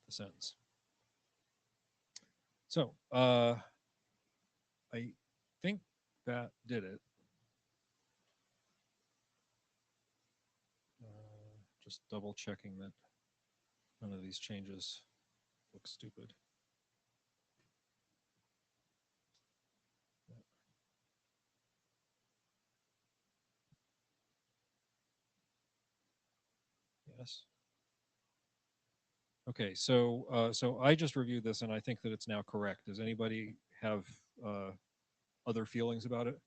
Speaker 5: the sentence. So I think that did it. Just double checking that none of these changes look stupid. Yes. Okay, so so I just reviewed this and I think that it's now correct. Does anybody have other feelings about it?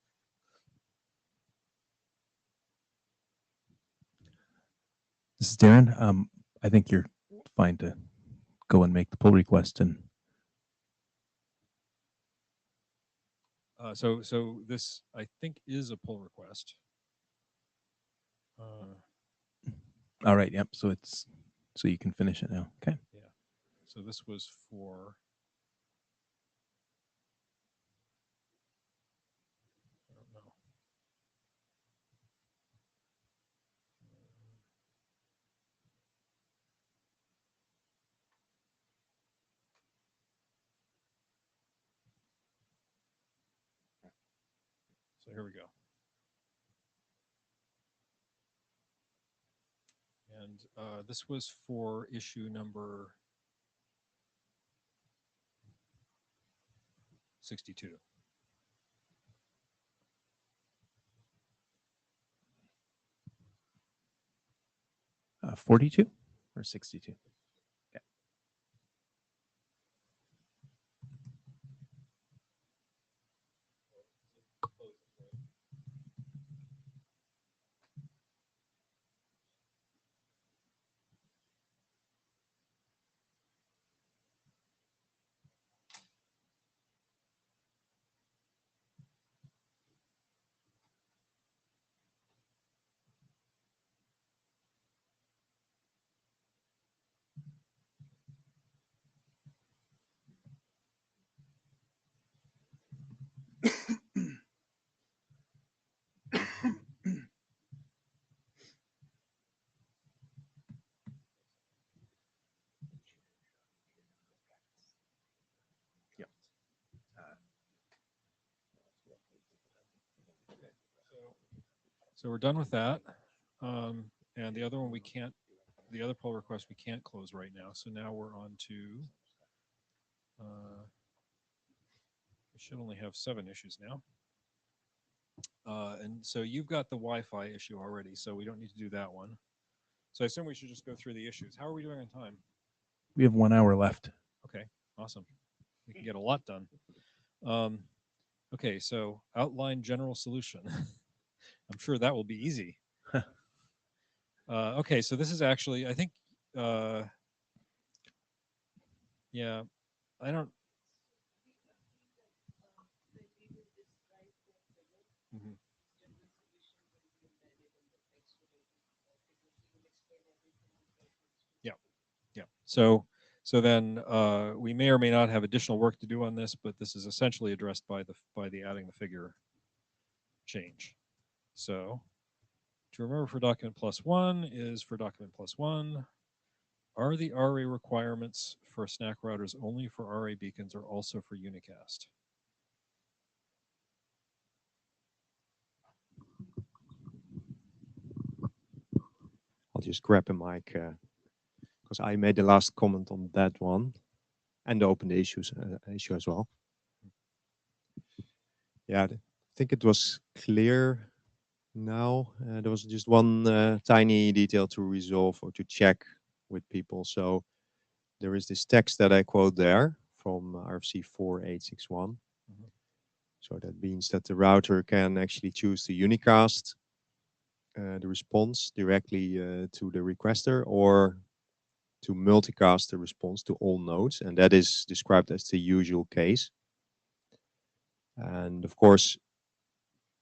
Speaker 2: This is Darren. I think you're fine to go and make the pull request and
Speaker 5: So this I think is a pull request.
Speaker 2: all right. Yep. So so you can finish it now. Okay.
Speaker 5: Yeah. So this was for. I don't know. So here we go. And this was for issue number 62.
Speaker 2: 42 or 62? Okay.
Speaker 5: So we're done with that. And the other one we can't, the other pull request we can't close right now. So now we're on to, we should only have 7 issues now. And so you've got the Wi-Fi issue already, so we don't need to do that one. So I assume we should just go through the issues. How are we doing on time?
Speaker 2: We have 1 hour left.
Speaker 5: Okay, awesome. We can get a lot done. Okay, so outline general solution. I'm sure that will be easy. Okay, so this is actually, I think, yeah, I don't. Mhm. Yeah, yeah. So then we may or may not have additional work to do on this, but this is essentially addressed by the adding the figure change. So to remember for document +1 is for document +1. Are the RA requirements for SNAC routers only for RA beacons or also for unicast?
Speaker 4: I'll just grab a mic because I made the last comment on that one and open the issue as well. Yeah, I think it was clear now. There was just one tiny detail to resolve or to check with people. So there is this text that I quote there from RFC 4861. So that means that the router can actually choose to unicast the response directly to the requester or to multicast the response to all nodes. And that is described as the usual case. And of course,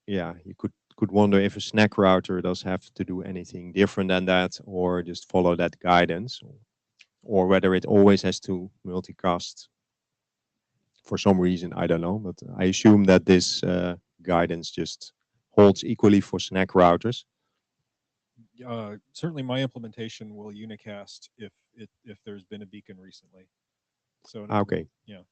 Speaker 4: yeah, you could wonder if a SNAC router does have to do anything different than that or just follow that guidance, or whether it always has to multicast for some reason, I don't know. But I assume that this guidance just holds equally for SNAC routers.
Speaker 5: Certainly my implementation will unicast if there's been a beacon recently. So
Speaker 4: Okay.
Speaker 5: Yeah.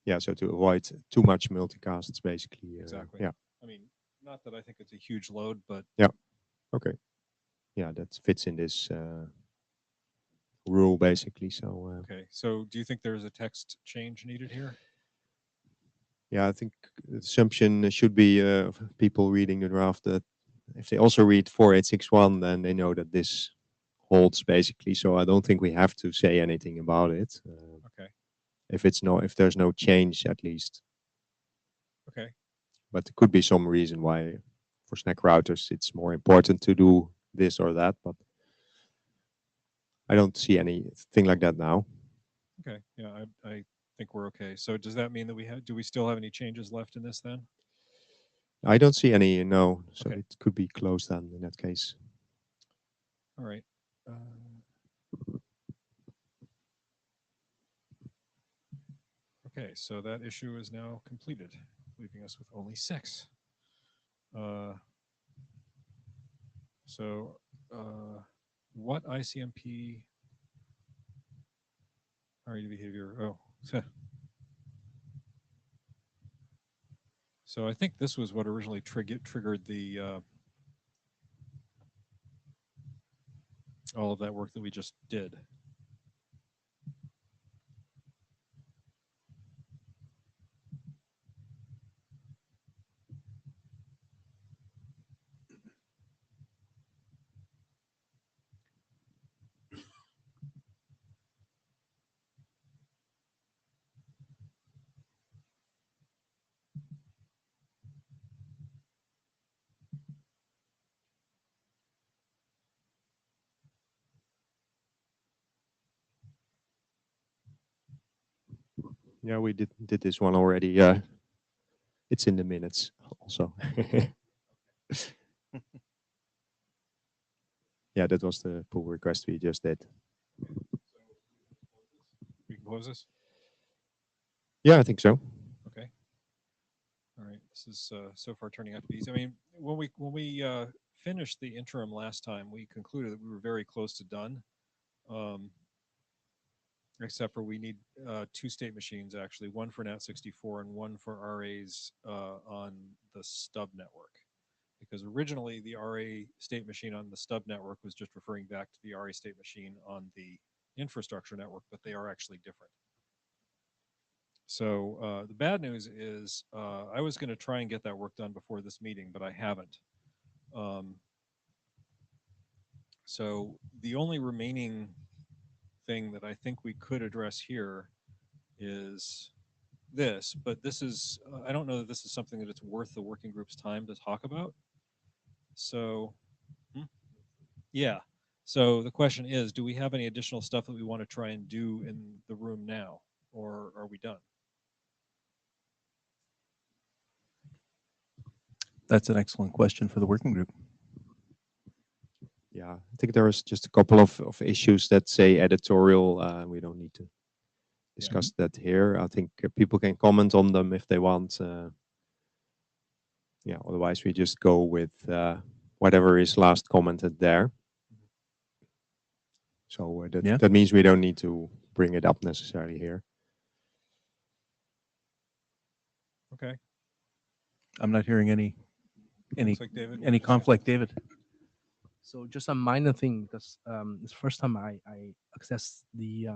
Speaker 4: Yeah, so to avoid too much multicasts, basically.
Speaker 5: Exactly.
Speaker 4: Yeah.
Speaker 5: I mean, not that I think it's a huge load, but
Speaker 4: Yeah. Okay. Yeah, that fits in this rule, basically. So.
Speaker 5: Okay. So do you think there's a text change needed here?
Speaker 4: Yeah, I think the assumption should be of people reading the draft that if they also read 4861, then they know that this holds, basically. So I don't think we have to say anything about it.
Speaker 5: Okay.
Speaker 4: If there's no change, at least.
Speaker 5: Okay.
Speaker 4: But there could be some reason why for SNAC routers it's more important to do this or that, but I don't see anything like that now.
Speaker 5: Okay. Yeah, I think we're okay. So does that mean that do we still have any changes left in this then?
Speaker 4: I don't see any, no. So
Speaker 5: Okay.
Speaker 4: it could be closed then in that case.
Speaker 5: All right. Okay, so that issue is now completed, leaving us with only 6. What ICMP RE behavior? Oh, so I think this was what originally triggered the all of that work that we just did.
Speaker 4: Yeah, we did this one already. It's in the minutes also. Yeah, that was the pull request we just did.
Speaker 5: We can close this?
Speaker 4: Yeah, I think so.
Speaker 5: Okay. All right. This is so far turning out to be easy. I mean, when we finished the interim last time, we concluded that we were very close to done. except for we need 2 state machines, actually, one for NAT64 and one for RAs on the Stub network. Because originally the RA state machine on the Stub network was just referring back to the RA state machine on the infrastructure network, but they are actually different. So the bad news is I was going to try and get that work done before this meeting, but I haven't. So the only remaining thing that I think we could address here is this, but this is, I don't know that this is something that it's worth the working group's time to talk about. So, yeah. So the question is, do we have any additional stuff that we want to try and do in the room now, or are we done?
Speaker 2: That's an excellent question for the working group.
Speaker 4: Yeah, I think there is just a couple of issues that say editorial. We don't need to discuss that here. I think people can comment on them if they want. Yeah, otherwise we just go with whatever is last commented there. So that means we don't need to bring it up necessarily here.
Speaker 2: Okay. I'm not hearing any
Speaker 5: Like David.
Speaker 2: any conflict, David.
Speaker 1: So just a minor thing, because it's the first time I access the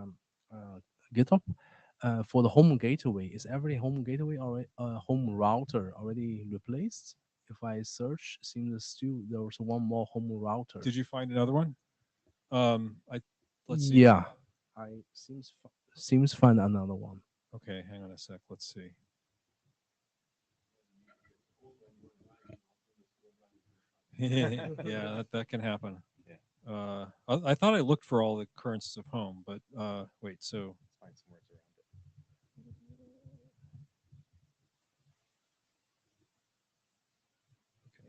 Speaker 1: GitHub for the home gateway. Is every home gateway already home router already replaced? If I search, seems still there was one more home router.
Speaker 5: Did you find another one? Let's see.
Speaker 1: Yeah, I seems find another one.
Speaker 5: Okay, hang on a sec. Let's see. Yeah, that can happen. I thought I looked for all the currents of home, but wait, so okay,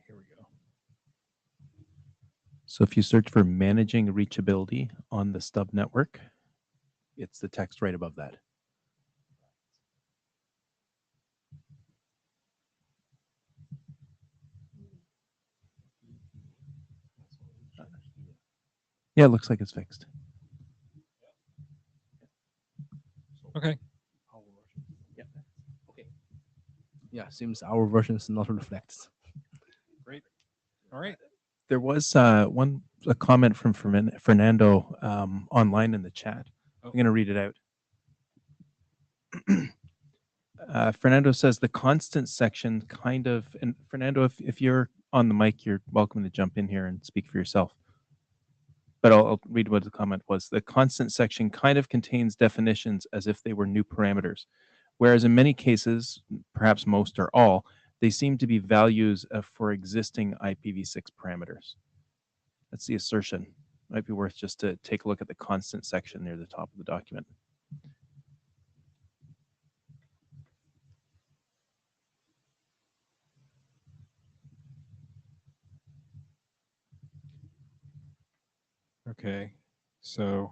Speaker 5: here we go.
Speaker 2: So if you search for managing reachability on the Stub network, it's the text right above that. Yeah, it looks like it's fixed.
Speaker 5: Okay.
Speaker 1: Yeah. Okay. Yeah, seems our version is not reflected.
Speaker 5: Great. All right.
Speaker 2: There was a comment from Fernando online in the chat. I'm going to read it out. Fernando says the constant section kind of, and Fernando, if you're on the mic, you're welcome to jump in here and speak for yourself. But I'll read what the comment was. The constant section kind of contains definitions as if they were new parameters, whereas in many cases, perhaps most or all, they seem to be values for existing IPv6 parameters. That's the assertion. Might be worth just to take a look at the constant section near the top of the document.
Speaker 5: Okay. So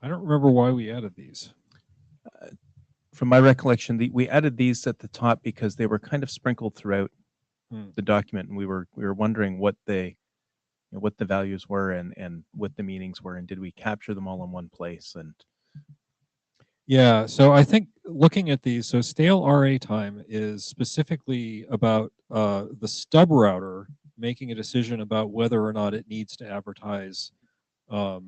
Speaker 5: I don't remember why we added these.
Speaker 2: From my recollection, we added these at the top because they were kind of sprinkled throughout the document, and we were wondering what the values were and what the meanings were, and did we capture them all in one place? And
Speaker 5: yeah, so I think looking at these, so stale RA time is specifically about the stub router making a decision about whether or not it needs to advertise a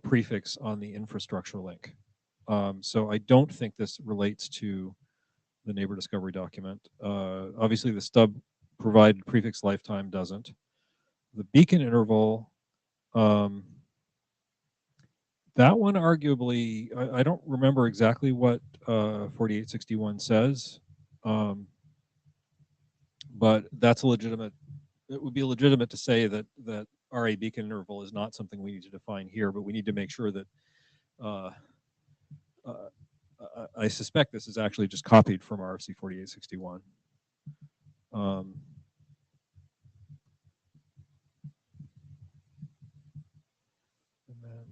Speaker 5: prefix on the infrastructure link. So I don't think this relates to the neighbor discovery document. Obviously, the stub provided prefix lifetime doesn't. The beacon interval, that one arguably, I don't remember exactly what 4861 says, but that's a legitimate, it would be legitimate to say that RA beacon interval is not something we need to define here, but we need to make sure that I suspect this is actually just copied from RFC 4861. And then,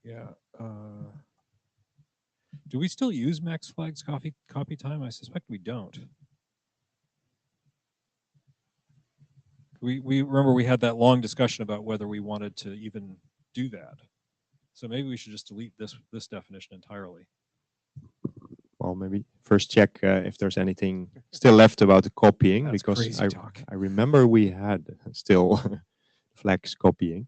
Speaker 5: yeah. Do we still use max flags copy time? I suspect we don't. We remember we had that long discussion about whether we wanted to even do that. So maybe we should just delete this definition entirely.
Speaker 4: Well, maybe first check if there's anything still left about the copying,
Speaker 5: That's
Speaker 4: because
Speaker 5: crazy talk.
Speaker 4: I remember we had still flags copying.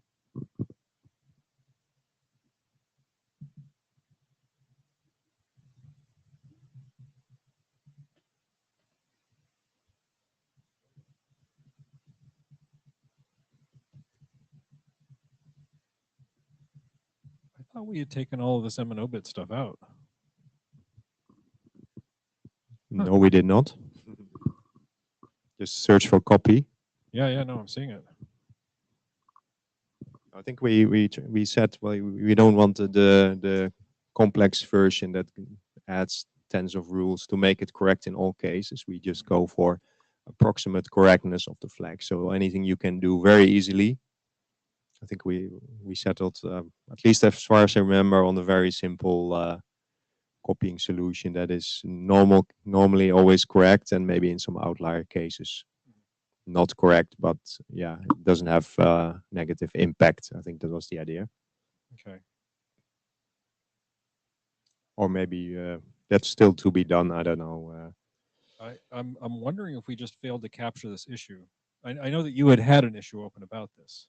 Speaker 5: I thought we had taken all of this MNO bit stuff out.
Speaker 4: No, we did not. Just search for copy.
Speaker 5: Yeah, no, I'm seeing it.
Speaker 4: I think we said, well, we don't want the complex version that adds tens of rules to make it correct in all cases. We just go for approximate correctness of the flag. So anything you can do very easily. I think we settled, at least as far as I remember, on a very simple copying solution that is normally always correct, and maybe in some outlier cases not correct, but yeah, it doesn't have negative impact. I think that was the idea.
Speaker 5: Okay.
Speaker 4: Or maybe that's still to be done. I don't know.
Speaker 5: I'm wondering if we just failed to capture this issue. I know that you had an issue open about this.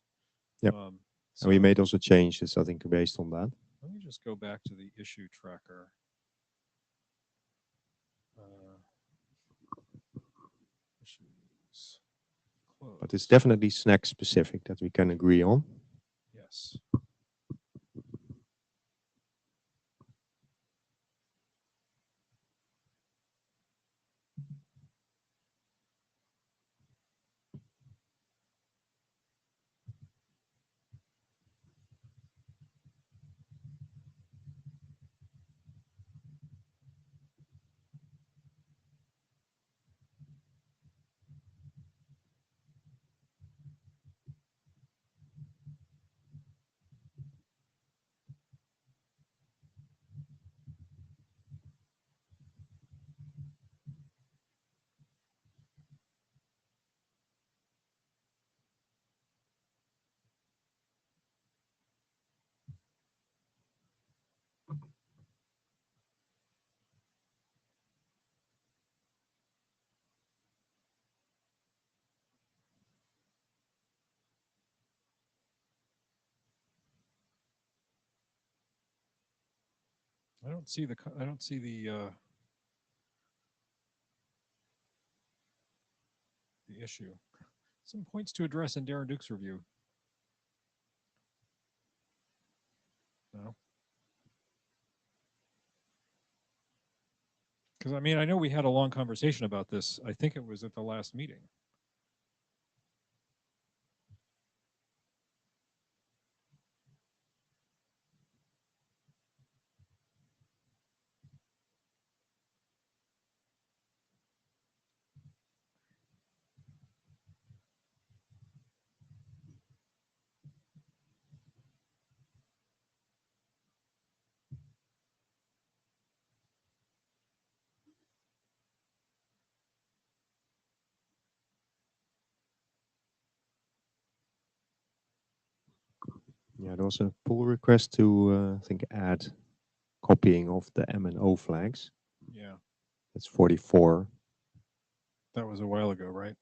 Speaker 4: Yep.
Speaker 5: So
Speaker 4: And we made also changes, I think, based on that.
Speaker 5: let me just go back to the issue tracker. Issues.
Speaker 4: But it's
Speaker 5: Close.
Speaker 4: definitely SNAC specific that we can agree on.
Speaker 5: Yes. I don't see the issue. Some points to address in Darren Duke's review. No. Because I mean, I know we had a long conversation about this. I think it was at the last meeting.
Speaker 4: Yeah, there was a pull request to, I think, add copying of the MNO flags.
Speaker 5: Yeah,
Speaker 4: That's 44.
Speaker 5: that was a while ago, right?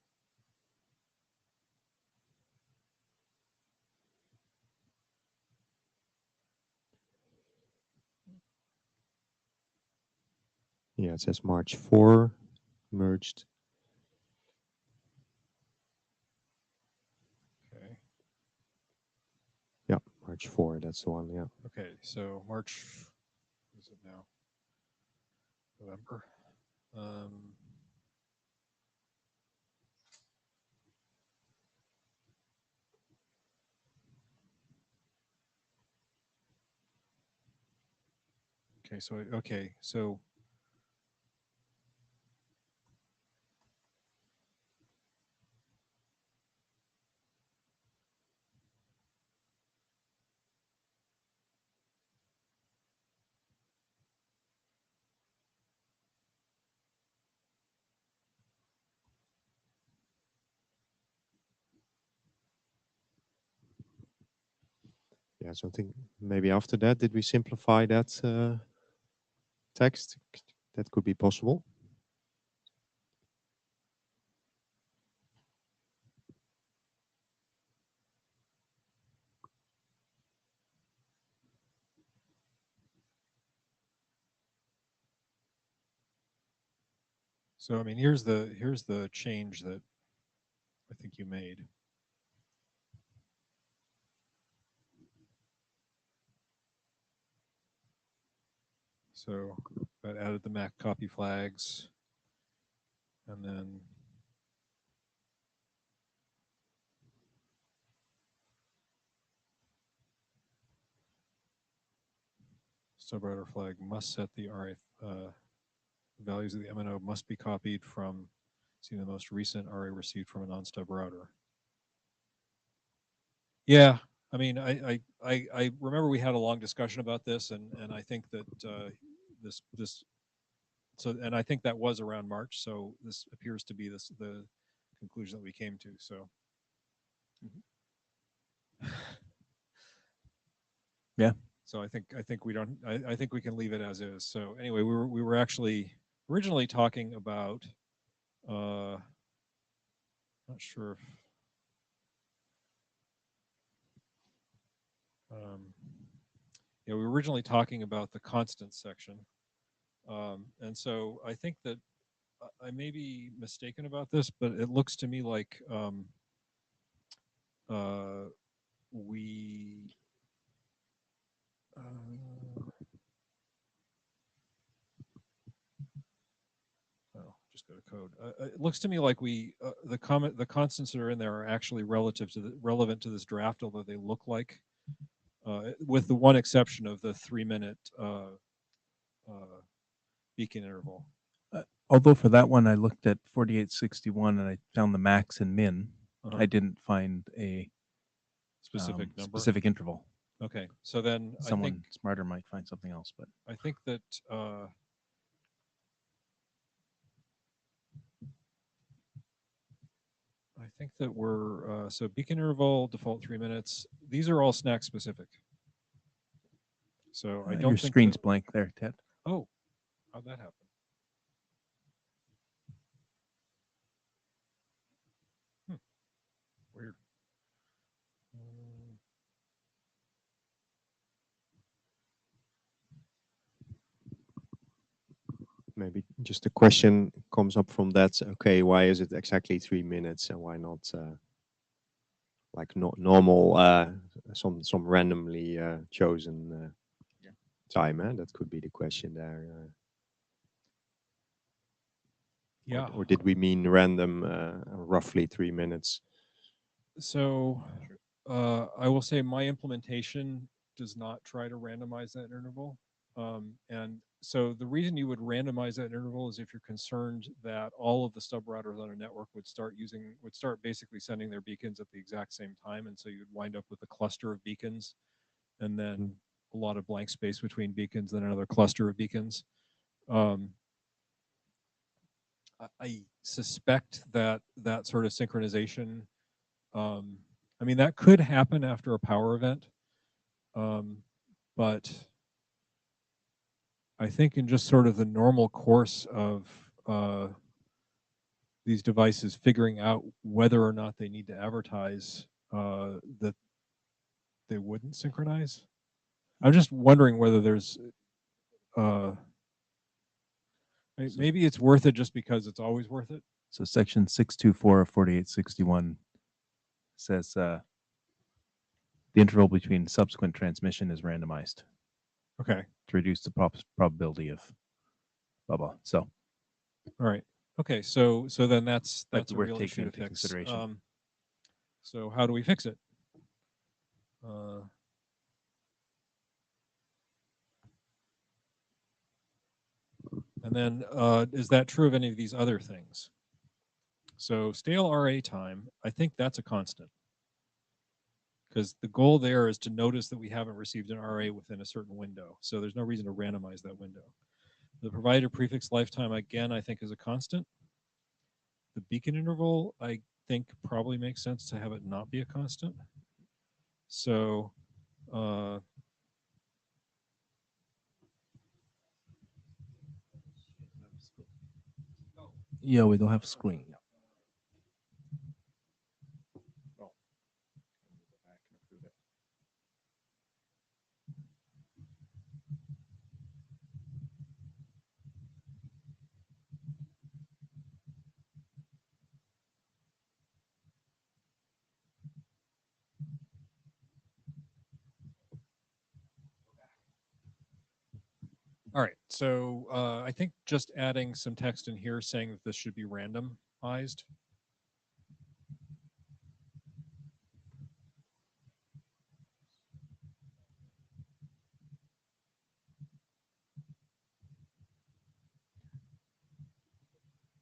Speaker 4: Yeah, it says March 4 merged.
Speaker 5: Okay.
Speaker 4: Yeah, March 4, that's the one, yeah.
Speaker 5: Okay, so March, what is it now? November. Okay, so
Speaker 4: Yeah, so I think maybe after that, did we simplify that text? That could be possible.
Speaker 5: So I mean, here's the change that I think you made. So that added the MAC copy flags, and then subrouter flag must set the RA values of the MNO must be copied from seeing the most recent RA received from a non-stub router. Yeah, I mean, I remember we had a long discussion about this, and I think that and I think that was around March. So this appears to be the conclusion that we came to. So.
Speaker 2: Yeah.
Speaker 5: So I think we don't. I think we can leave it as is. So anyway, we were actually originally talking about. Not sure if. Yeah, we were originally talking about the constant section, and so I think that I may be mistaken about this, but it looks to me like we. Oh, just go to code. It looks to me like we the constants that are in there are actually relevant to this draft, although they look like, with the one exception of the 3-minute beacon interval.
Speaker 2: Although for that one, I looked at 4861 and I found the max and min.
Speaker 5: Uh-huh.
Speaker 2: I didn't find a
Speaker 5: Specific number.
Speaker 2: specific interval.
Speaker 5: Okay, so then
Speaker 2: Someone smarter might find something else, but
Speaker 5: I think that we're so beacon interval default 3 minutes. These are all SNAC specific. So I don't
Speaker 2: your
Speaker 5: think
Speaker 2: screen's blank there, Ted.
Speaker 5: Oh, how'd that happen? Weird.
Speaker 4: Maybe just a question comes up from that. Okay, why is it exactly 3 minutes and why not like not normal some randomly chosen time? That could be the question there.
Speaker 5: Yeah.
Speaker 4: Or did we mean random, roughly 3 minutes?
Speaker 5: So I will say my implementation does not try to randomize that interval. And so the reason you would randomize that interval is if you're concerned that all of the stub routers on a network would start basically sending their beacons at the exact same time. And so you'd wind up with a cluster of beacons and then a lot of blank space between beacons, then another cluster of beacons. I suspect that sort of synchronization, I mean, that could happen after a power event, but I think in just sort of the normal course of these devices figuring out whether or not they need to advertise, that they wouldn't synchronize. I'm just wondering whether there's maybe it's worth it just because it's always worth it.
Speaker 2: So section 624 of 4861 says the interval between subsequent transmission is randomized.
Speaker 5: Okay.
Speaker 2: To reduce the probability of blah blah. So.
Speaker 5: All right. Okay. So then that's a
Speaker 2: worth
Speaker 5: real
Speaker 2: taking
Speaker 5: issue to
Speaker 2: into
Speaker 5: fix.
Speaker 2: consideration.
Speaker 5: So how do we fix it? And then is that true of any of these other things? So stale RA time, I think that's a constant. Because the goal there is to notice that we haven't received an RA within a certain window. So there's no reason to randomize that window. The provider prefix lifetime, again, I think is a constant. The beacon interval, I think probably makes sense to have it not be a constant. So
Speaker 1: Yeah, we don't have screen. Yeah.
Speaker 5: All right, so I think just adding some text in here saying that this should be randomized.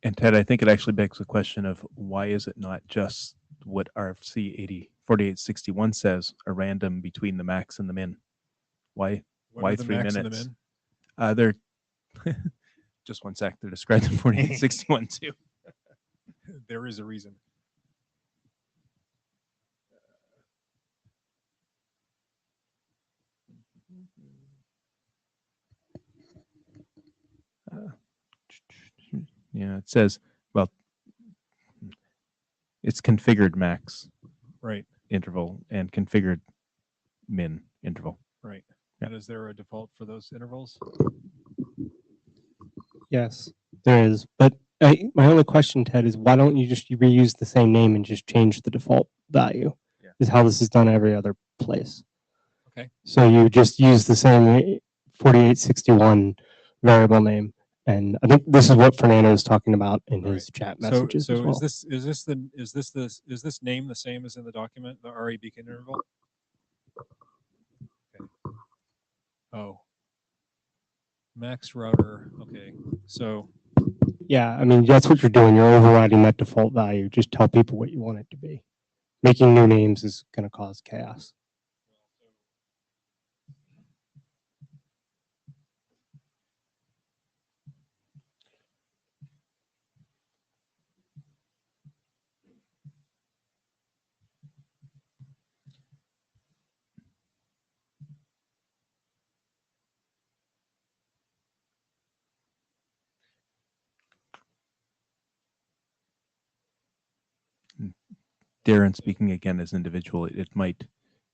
Speaker 2: And Ted, I think it actually begs the question of why is it not just what RFC 4861 says, a random between the max and the min? Why
Speaker 5: What
Speaker 2: why
Speaker 5: are the
Speaker 2: 3
Speaker 5: max
Speaker 2: minutes?
Speaker 5: and the min?
Speaker 2: They're just one sec. They're described in 4861 too.
Speaker 5: There is a reason.
Speaker 2: Yeah, it says, well, it's configured max
Speaker 5: Right,
Speaker 2: interval and configured min interval.
Speaker 5: right.
Speaker 2: Yeah.
Speaker 5: And is there a default for those intervals?
Speaker 7: Yes, there is. But my only question, Ted, is why don't you just reuse the same name and just change the default value?
Speaker 2: Yeah.
Speaker 7: Is how this is done every other place.
Speaker 5: Okay.
Speaker 7: So you just use the same 4861 variable name. And I think this is what Fernando is talking about in
Speaker 5: All
Speaker 7: his chat
Speaker 5: So,
Speaker 7: messages
Speaker 5: so
Speaker 7: as well.
Speaker 5: is this name the same as in the document, the RA beacon interval? Okay. Oh. Max router. Okay. So
Speaker 7: Yeah, I mean, that's what you're doing. You're overriding that default value. Just tell people what you want it to be. Making new names is going to cause chaos.
Speaker 2: Darren speaking again as individual, it might,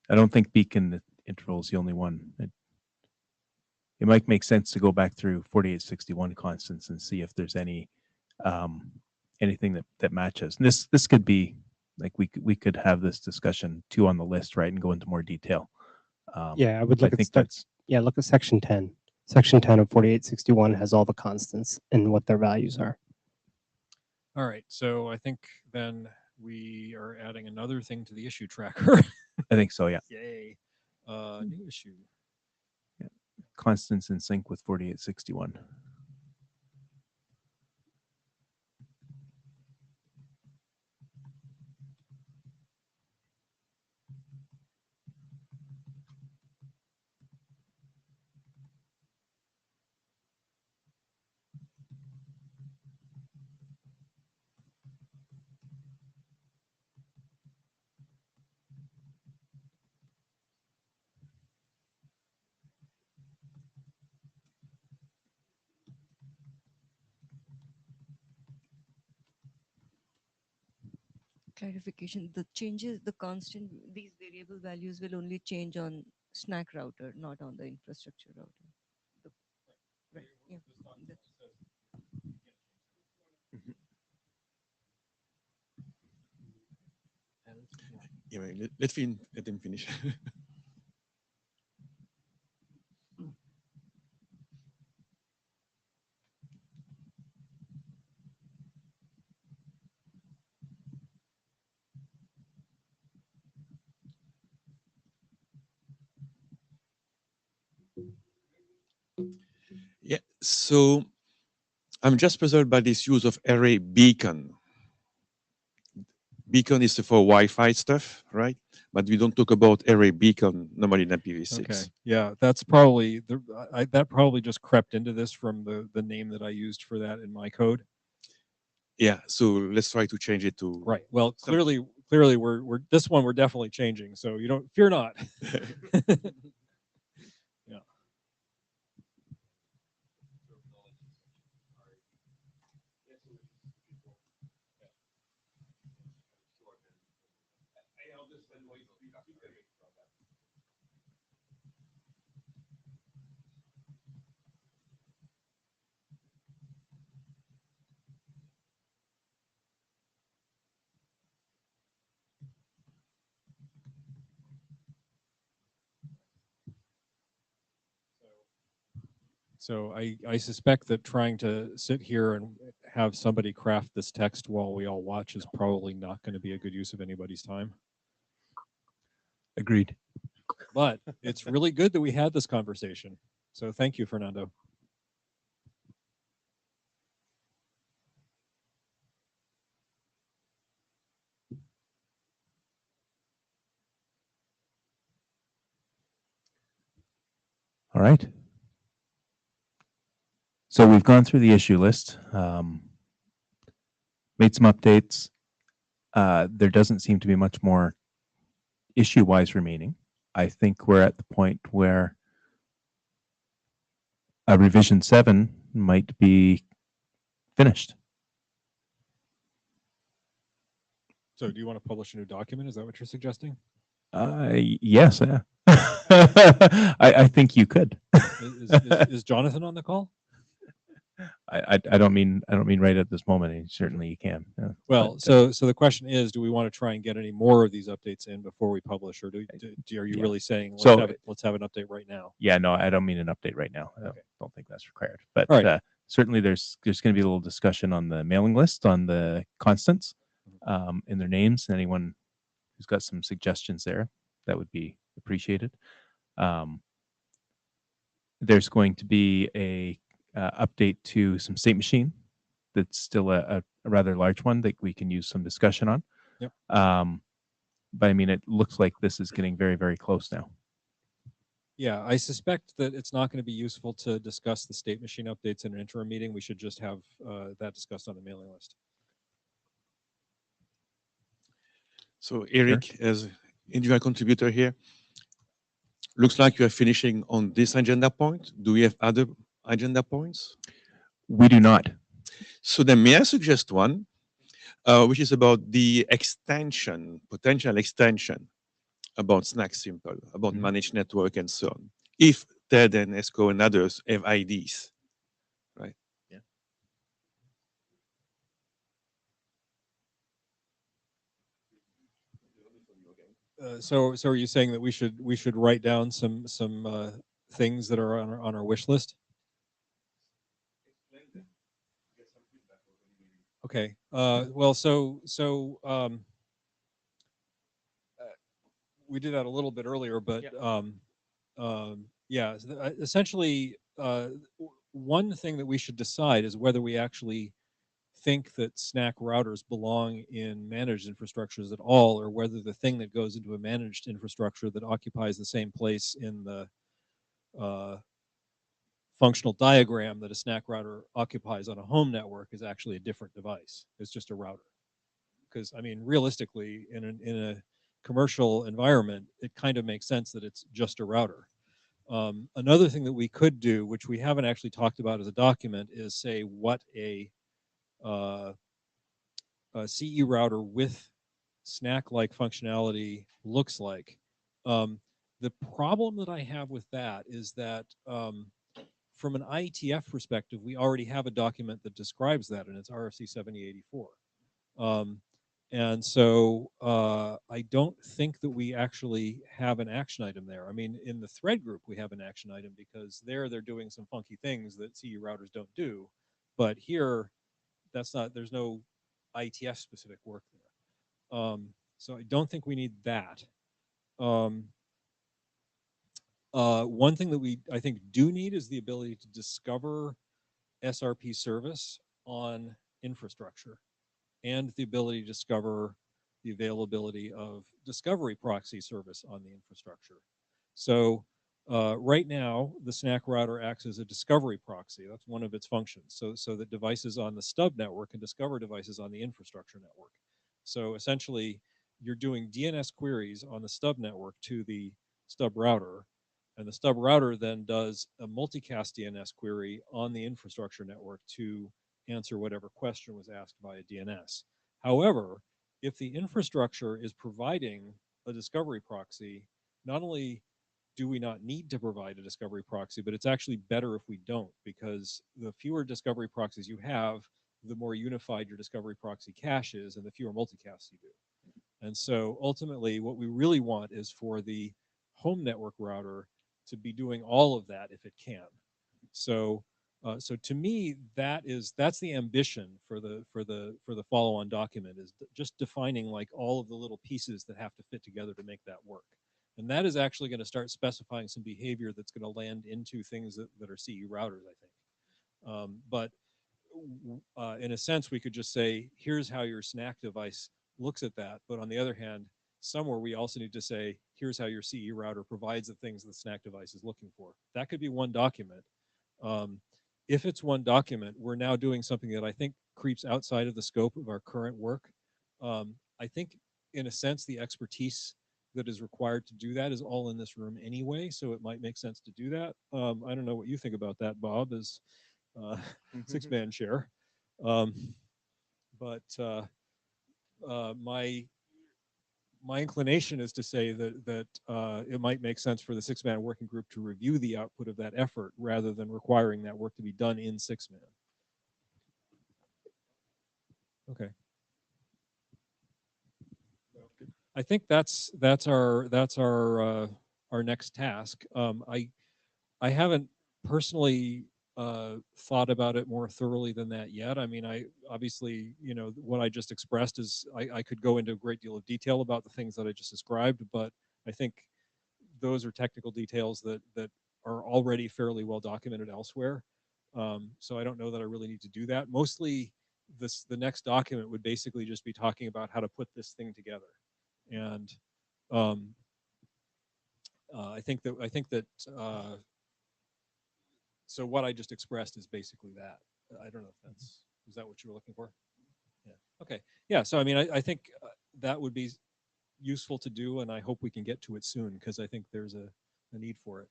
Speaker 2: I don't think beacon interval is the only one. It might make sense to go back through 4861 constants and see if there's any anything that matches. And this could be like we could have this discussion too on the list, right, and go into more detail.
Speaker 7: Yeah, I would look
Speaker 2: I
Speaker 7: at
Speaker 2: think
Speaker 7: that's look at section 10. Section 10 of 4861 has all the constants and what their values are.
Speaker 5: all right. So I think then we are adding another thing to the issue tracker.
Speaker 2: I think so, yeah.
Speaker 5: Yay. New issue.
Speaker 2: Constants in sync with 4861.
Speaker 6: Clarification, the changes, the constant, these variable values will only change on SNAC router, not on the infrastructure router. Right, yeah.
Speaker 3: Yeah, let him finish. Yeah, so I'm just puzzled by this use of array beacon. Beacon is for Wi-Fi stuff, right? But we don't talk about array beacon normally in IPv6.
Speaker 5: Okay. Yeah, that's probably that probably just crept into this from the name that I used for that in my code.
Speaker 3: Yeah, so let's try to change it to
Speaker 5: Right. Well, clearly clearly we're this one we're definitely changing. So you don't fear not. Yeah. So I suspect that trying to sit here and have somebody craft this text while we all watch is probably not going to be a good use of anybody's time.
Speaker 2: Agreed.
Speaker 5: But it's really good that we had this conversation. So thank you, Fernando.
Speaker 2: All right. So we've gone through the issue list, made some updates. There doesn't seem to be much more issue-wise remaining. I think we're at the point where a revision 7 might be finished.
Speaker 5: So do you want to publish a new document? Is that what you're suggesting?
Speaker 2: Yes. I think you could.
Speaker 5: Is Jonathan on the call?
Speaker 2: I don't mean right at this moment. Certainly you can. Yeah.
Speaker 5: Well,
Speaker 2: But,
Speaker 5: so the question is, do we want to try and get any more of these updates in before we publish, or are you
Speaker 2: Yeah.
Speaker 5: really saying
Speaker 2: So-
Speaker 5: let's have an update right now?
Speaker 2: yeah, no, I don't mean an update right now. I
Speaker 5: Okay.
Speaker 2: don't think that's required. But
Speaker 5: All right.
Speaker 2: certainly there's going to be a little discussion on the mailing list on the constants in their names. Anyone who's got some suggestions there, that would be appreciated. There's going to be a update to some state machine. That's still a rather large one that we can use some discussion on.
Speaker 5: Yep.
Speaker 2: But I mean, it looks like this is getting very, very close now.
Speaker 5: Yeah, I suspect that it's not going to be useful to discuss the state machine updates in an interim meeting. We should just have that discussed on the mailing list.
Speaker 3: So Eric, as individual contributor here, looks like you are finishing on this agenda point. Do we have other agenda points?
Speaker 2: We do not.
Speaker 3: So then may I suggest one, which is about the extension, potential extension about SNAC Simple, about managed network and so on. If Ted and ESCO and others have IDs, right?
Speaker 2: Yeah.
Speaker 5: So are you saying that we should write down some things that are on our wish list? Okay. Well, we did that a little bit earlier, but yeah. Essentially, one thing that we should decide is whether we actually think that SNAC routers belong in managed infrastructures at all, or whether the thing that goes into a managed infrastructure that occupies the same place in the functional diagram that a SNAC router occupies on a home network is actually a different device. It's just a router. Because I mean, realistically, in a commercial environment, it kind of makes sense that it's just a router. Another thing that we could do, which we haven't actually talked about as a document, is say what a CE router with SNAC-like functionality looks like. The problem that I have with that is that from an IETF perspective, we already have a document that describes that, and it's RFC 7084. And so I don't think that we actually have an action item there. I mean, in the thread group, we have an action item because they're doing some funky things that CE routers don't do. But here, that's not, there's no IETF specific work there. So I don't think we need that. One thing that I think do need is the ability to discover SRP service on infrastructure, and the ability to discover the availability of discovery proxy service on the infrastructure. So right now, the SNAC router acts as a discovery proxy. That's one of its functions. So that devices on the stub network can discover devices on the infrastructure network. So essentially, you're doing DNS queries on the stub network to the stub router, and the stub router then does a multicast DNS query on the infrastructure network to answer whatever question was asked via DNS. However, if the infrastructure is providing a discovery proxy, not only do we not need to provide a discovery proxy, but it's actually better if we don't, because the fewer discovery proxies you have, the more unified your discovery proxy cache is and the fewer multicasts you do. And so ultimately what we really want is for the home network router to be doing all of that if it can. So so to me, that's the ambition for the follow-on document, is just defining like all of the little pieces that have to fit together to make that work. And that is actually going to start specifying some behavior that's going to land into things that are CE routers, I think. But in a sense, we could just say, here's how your SNAC device looks at that. But on the other hand, somewhere we also need to say, here's how your CE router provides the things the SNAC device is looking for. That could be one document. If it's one document, we're now doing something that I think creeps outside of the scope of our current work. I think, in a sense, the expertise that is required to do that is all in this room anyway, so it might make sense to do that. I don't know what you think about that, Bob, as six-man chair. But my inclination is to say that it might make sense for the six-man working group to review the output of that effort rather than requiring that work to be done in six-man. Okay. I think that's our next task. I haven't personally thought about it more thoroughly than that yet. I mean, I obviously, what I just expressed is I could go into a great deal of detail about the things that I just described, but I think those are technical details that are already fairly well documented elsewhere. So I don't know that I really need to do that. Mostly, the next document would basically just be talking about how to put this thing together, and I think that. So what I just expressed is basically that. I don't know if is that what you were looking for? Yeah. Okay. Yeah. So I mean, I think that would be useful to do, and I hope we can get to it soon, because I think there's a need for it.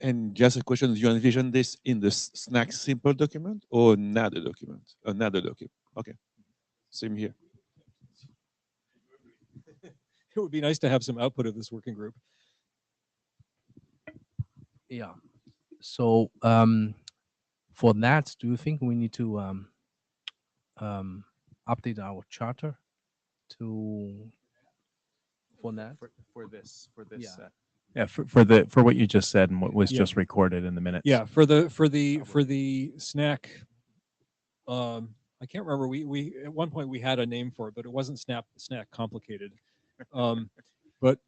Speaker 3: And just a question: do you envision this in the SNAC simple document or another document? Another document. Okay. Same here.
Speaker 5: It would be nice to have some output of this working group.
Speaker 1: Yeah. So for that, do you think we need to update our charter for that?
Speaker 2: For this.
Speaker 1: Yeah.
Speaker 2: Yeah, for what you just said and what was just recorded in the minutes.
Speaker 5: Yeah, for the SNAC. I can't remember. We at one point we had a name for it, but it wasn't SNAC complicated. But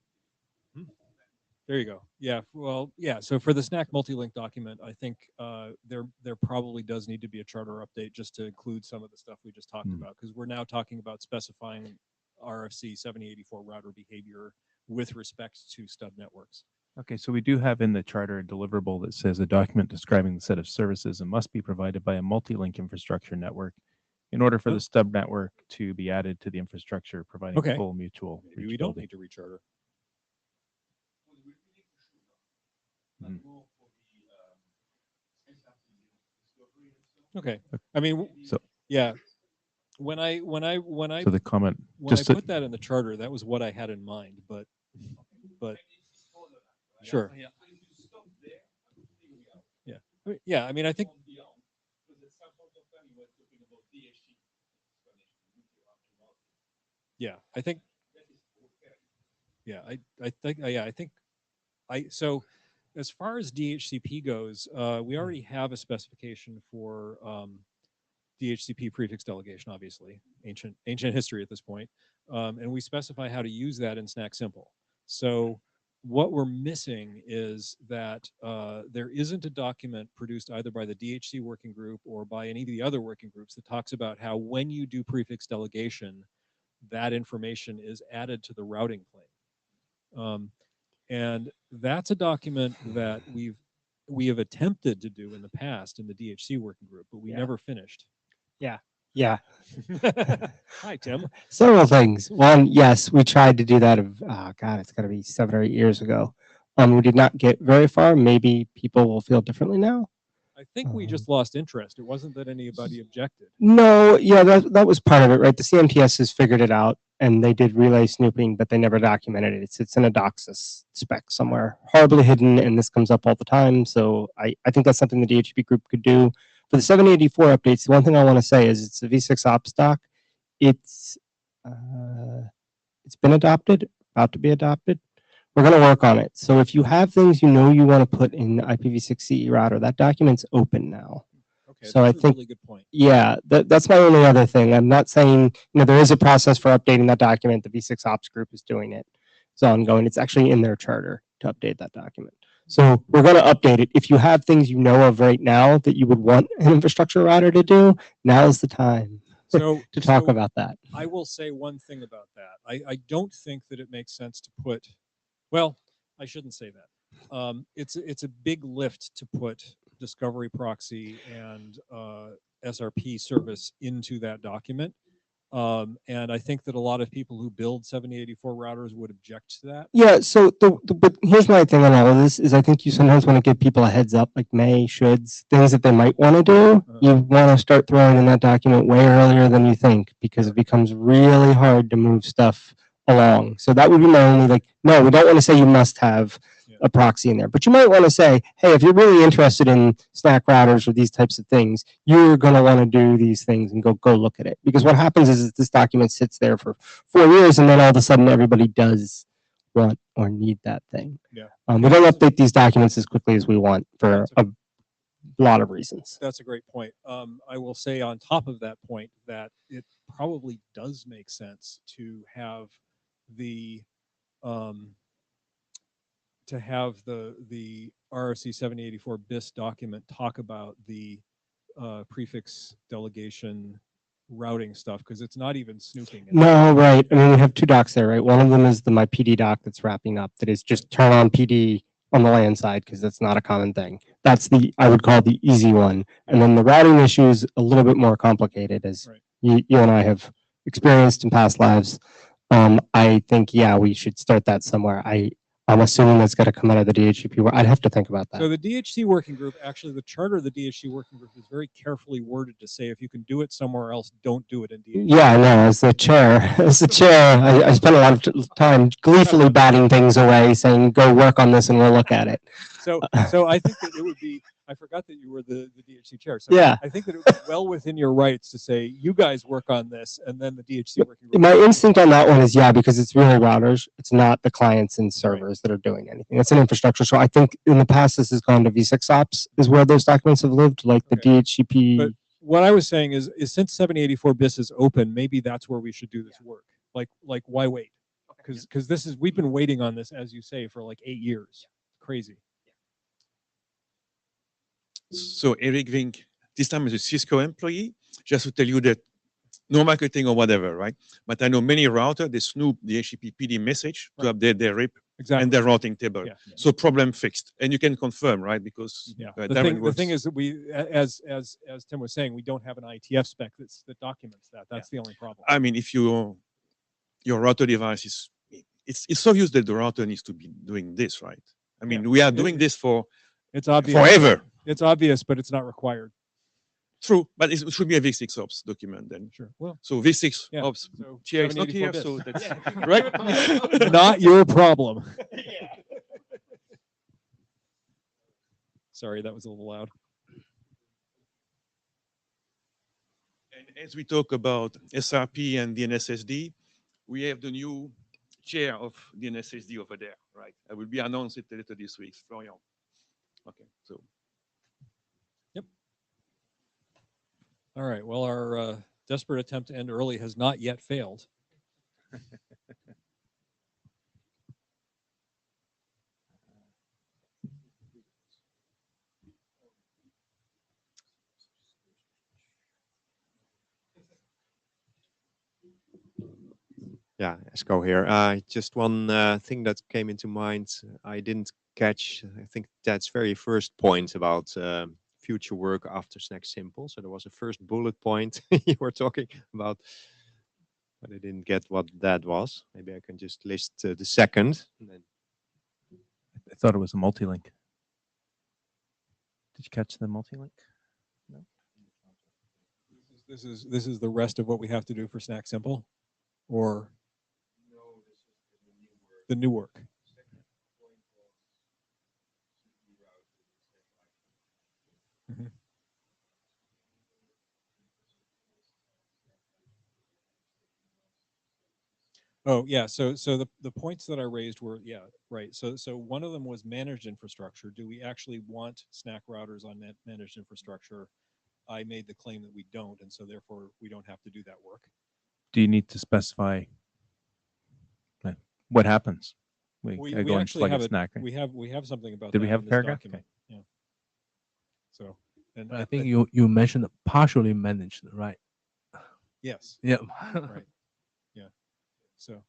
Speaker 5: there you go. Yeah. Well, yeah. So for the SNAC multi-link document, I think there probably does need to be a charter update just to include some of the stuff we just talked about, because we're now talking about specifying RFC 7084 router behavior with respect to stub networks.
Speaker 2: Okay, so we do have in the charter a deliverable that says a document describing the set of services and must be provided by a multi-link infrastructure network in order for the stub network to be added to the infrastructure, providing full mutual reachability.
Speaker 5: Maybe we don't need to recharter. Okay. I mean,
Speaker 2: so
Speaker 5: yeah. When I
Speaker 2: so the comment
Speaker 5: when I put that in the charter, that was what I had in mind, but sure. Yeah. Yeah. I mean, I think. Yeah, I think. Yeah, I think. Yeah, I think. So, as far as DHCP goes, we already have a specification for DHCP prefix delegation. Obviously, ancient history at this point, and we specify how to use that in SNAC Simple. So, what we're missing is that there isn't a document produced either by the DHC working group or by any of the other working groups that talks about how, when you do prefix delegation, that information is added to the routing plane. And that's a document that we have attempted to do in the past in the DHC working group, but we never finished.
Speaker 7: Yeah. Yeah.
Speaker 5: Hi, Tim.
Speaker 7: Several things. One, yes, we tried to do that. God, it's got to be 7 or 8 years ago. We did not get very far. Maybe people will feel differently now.
Speaker 5: I think we just lost interest. It wasn't that anybody objected.
Speaker 7: No, yeah, that was part of it, right? The CMTS has figured it out, and they did relay snooping, but they never documented it. It sits in a doxys spec somewhere, horribly hidden, and this comes up all the time. So I think that's something the DHCP group could do. For the 784 updates, the one thing I want to say is it's a V6 ops doc. It's been adopted, about to be adopted. We're going to work on it. So if you have things you know you want to put in the IPv6 CE router, that document's open now.
Speaker 5: Okay,
Speaker 7: So I
Speaker 5: that's a
Speaker 7: think,
Speaker 5: really good point.
Speaker 7: yeah, that's my only other thing. I'm not saying, there is a process for updating that document. The V6 Ops group is doing it. It's ongoing. It's actually in their charter to update that document. So we're going to update it. If you have things you know of right now that you would want an infrastructure router to do, now is the time
Speaker 5: So
Speaker 7: to talk
Speaker 5: so
Speaker 7: about that.
Speaker 5: I will say one thing about that. I don't think that it makes sense to put, well, I shouldn't say that. It's a big lift to put discovery proxy and SRP service into that document. And I think that a lot of people who build 7084 routers would object to that.
Speaker 7: Yeah, so but here's my thing on all of this is I think you sometimes want to give people a heads up, like shoulds, things that they might want to do. You want to start throwing in that document way earlier than you think because it becomes really hard to move stuff along. So that would be my only no, we don't want to say you must have a proxy in there, but you might want to say, hey, if you're really interested in SNAC routers or these types of things, you're going to want to do these things and go look at it. Because what happens is this document sits there for 4 years and then all of a sudden everybody does want or need that thing.
Speaker 5: Yeah.
Speaker 7: We don't update these documents as quickly as we want for a lot of reasons.
Speaker 5: That's a great point. I will say on top of that point that it probably does make sense to have the RRC 7084 BIS document talk about the prefix delegation routing stuff because it's not even snooping.
Speaker 7: No, right. I mean, we have 2 docs there, right? One of them is the my PD doc that's wrapping up. That is just turn on PD on the LAN side because that's not a common thing. That's I would call the easy one. And then the routing issue is a little bit more complicated, as you and I have experienced in past lives. I think, yeah, we should start that somewhere. I'm assuming that's got to come out of the DHCP. I'd have to think about that.
Speaker 5: So the DHC working group, actually the charter of the DHC working group is very carefully worded to say if you can do it somewhere else, don't do it in DHC.
Speaker 7: Yeah, I know. As the chair, I spent a lot of time gleefully batting things away, saying, go work on this and we'll look at it.
Speaker 5: So I think that it would be, I forgot that you were the DHC chair. So
Speaker 7: yeah.
Speaker 5: I think that it would be well within your rights to say, you guys work on this, and then the DHC working group.
Speaker 7: My instinct on that one is, yeah, because it's really routers. It's not the clients and servers that are doing anything. It's an infrastructure. So I think in the past, this has gone to V6 Ops is where those documents have lived, like the DHCP.
Speaker 5: But what I was saying is since 7084 BIS is open, maybe that's where we should do this work. Like why wait? Because we've been waiting on this, as you say, for like 8 years. Crazy.
Speaker 3: So Eric Vink, this time as a Cisco employee, just to tell you that no marketing or whatever, right? But I know many routers, they snoop the HTTP PD message to update their RIP and their routing table. So problem fixed. And you can confirm, right? Because
Speaker 5: the thing is that we, as Tim was saying, we don't have an IETF spec that documents that. That's the only problem.
Speaker 3: I mean, if your router device is, it's obvious that the router needs to be doing this, right? I mean, we are doing this for
Speaker 5: it's obvious.
Speaker 3: Forever.
Speaker 5: It's obvious, but it's not required.
Speaker 3: True, but it should be a V6 Ops document then.
Speaker 5: Sure. Well,
Speaker 3: so V6 Ops
Speaker 5: so
Speaker 3: chair is not here, so that's
Speaker 5: right. Not your problem. Sorry, that was a little loud.
Speaker 3: And as we talk about SRP and DNSSD, we have the new chair of DNSSD over there, right? I will be announced it later this week, Florian. Okay, so.
Speaker 5: Yep. All right. Well, our desperate attempt to end early has not yet failed.
Speaker 4: Yeah, Esco here. Just one thing that came into mind. I didn't catch, I think that's very first point about future work after SNAC Simple. So there was a first bullet point you were talking about, but I didn't get what that was. Maybe I can just list the second. And then
Speaker 2: I thought it was a multi-link. Did you catch the multi-link?
Speaker 5: This is the rest of what we have to do for SNAC Simple, or the new work. Mhm. Oh yeah, so the points that I raised were, yeah, right. So one of them was managed infrastructure. Do we actually want SNAC routers on managed infrastructure? I made the claim that we don't, and so therefore we don't have to do that work.
Speaker 2: Do you need to specify what happens?
Speaker 5: We
Speaker 2: go and
Speaker 5: actually
Speaker 2: plug
Speaker 5: have
Speaker 2: a
Speaker 5: it.
Speaker 2: snack.
Speaker 5: We have something about
Speaker 2: Did
Speaker 5: that
Speaker 2: we have
Speaker 5: in
Speaker 2: a
Speaker 5: this
Speaker 2: paragraph?
Speaker 5: document. Yeah. So, and
Speaker 1: I think you mentioned partially managed, right?
Speaker 5: yes.
Speaker 1: Yeah.
Speaker 5: Right. Yeah. So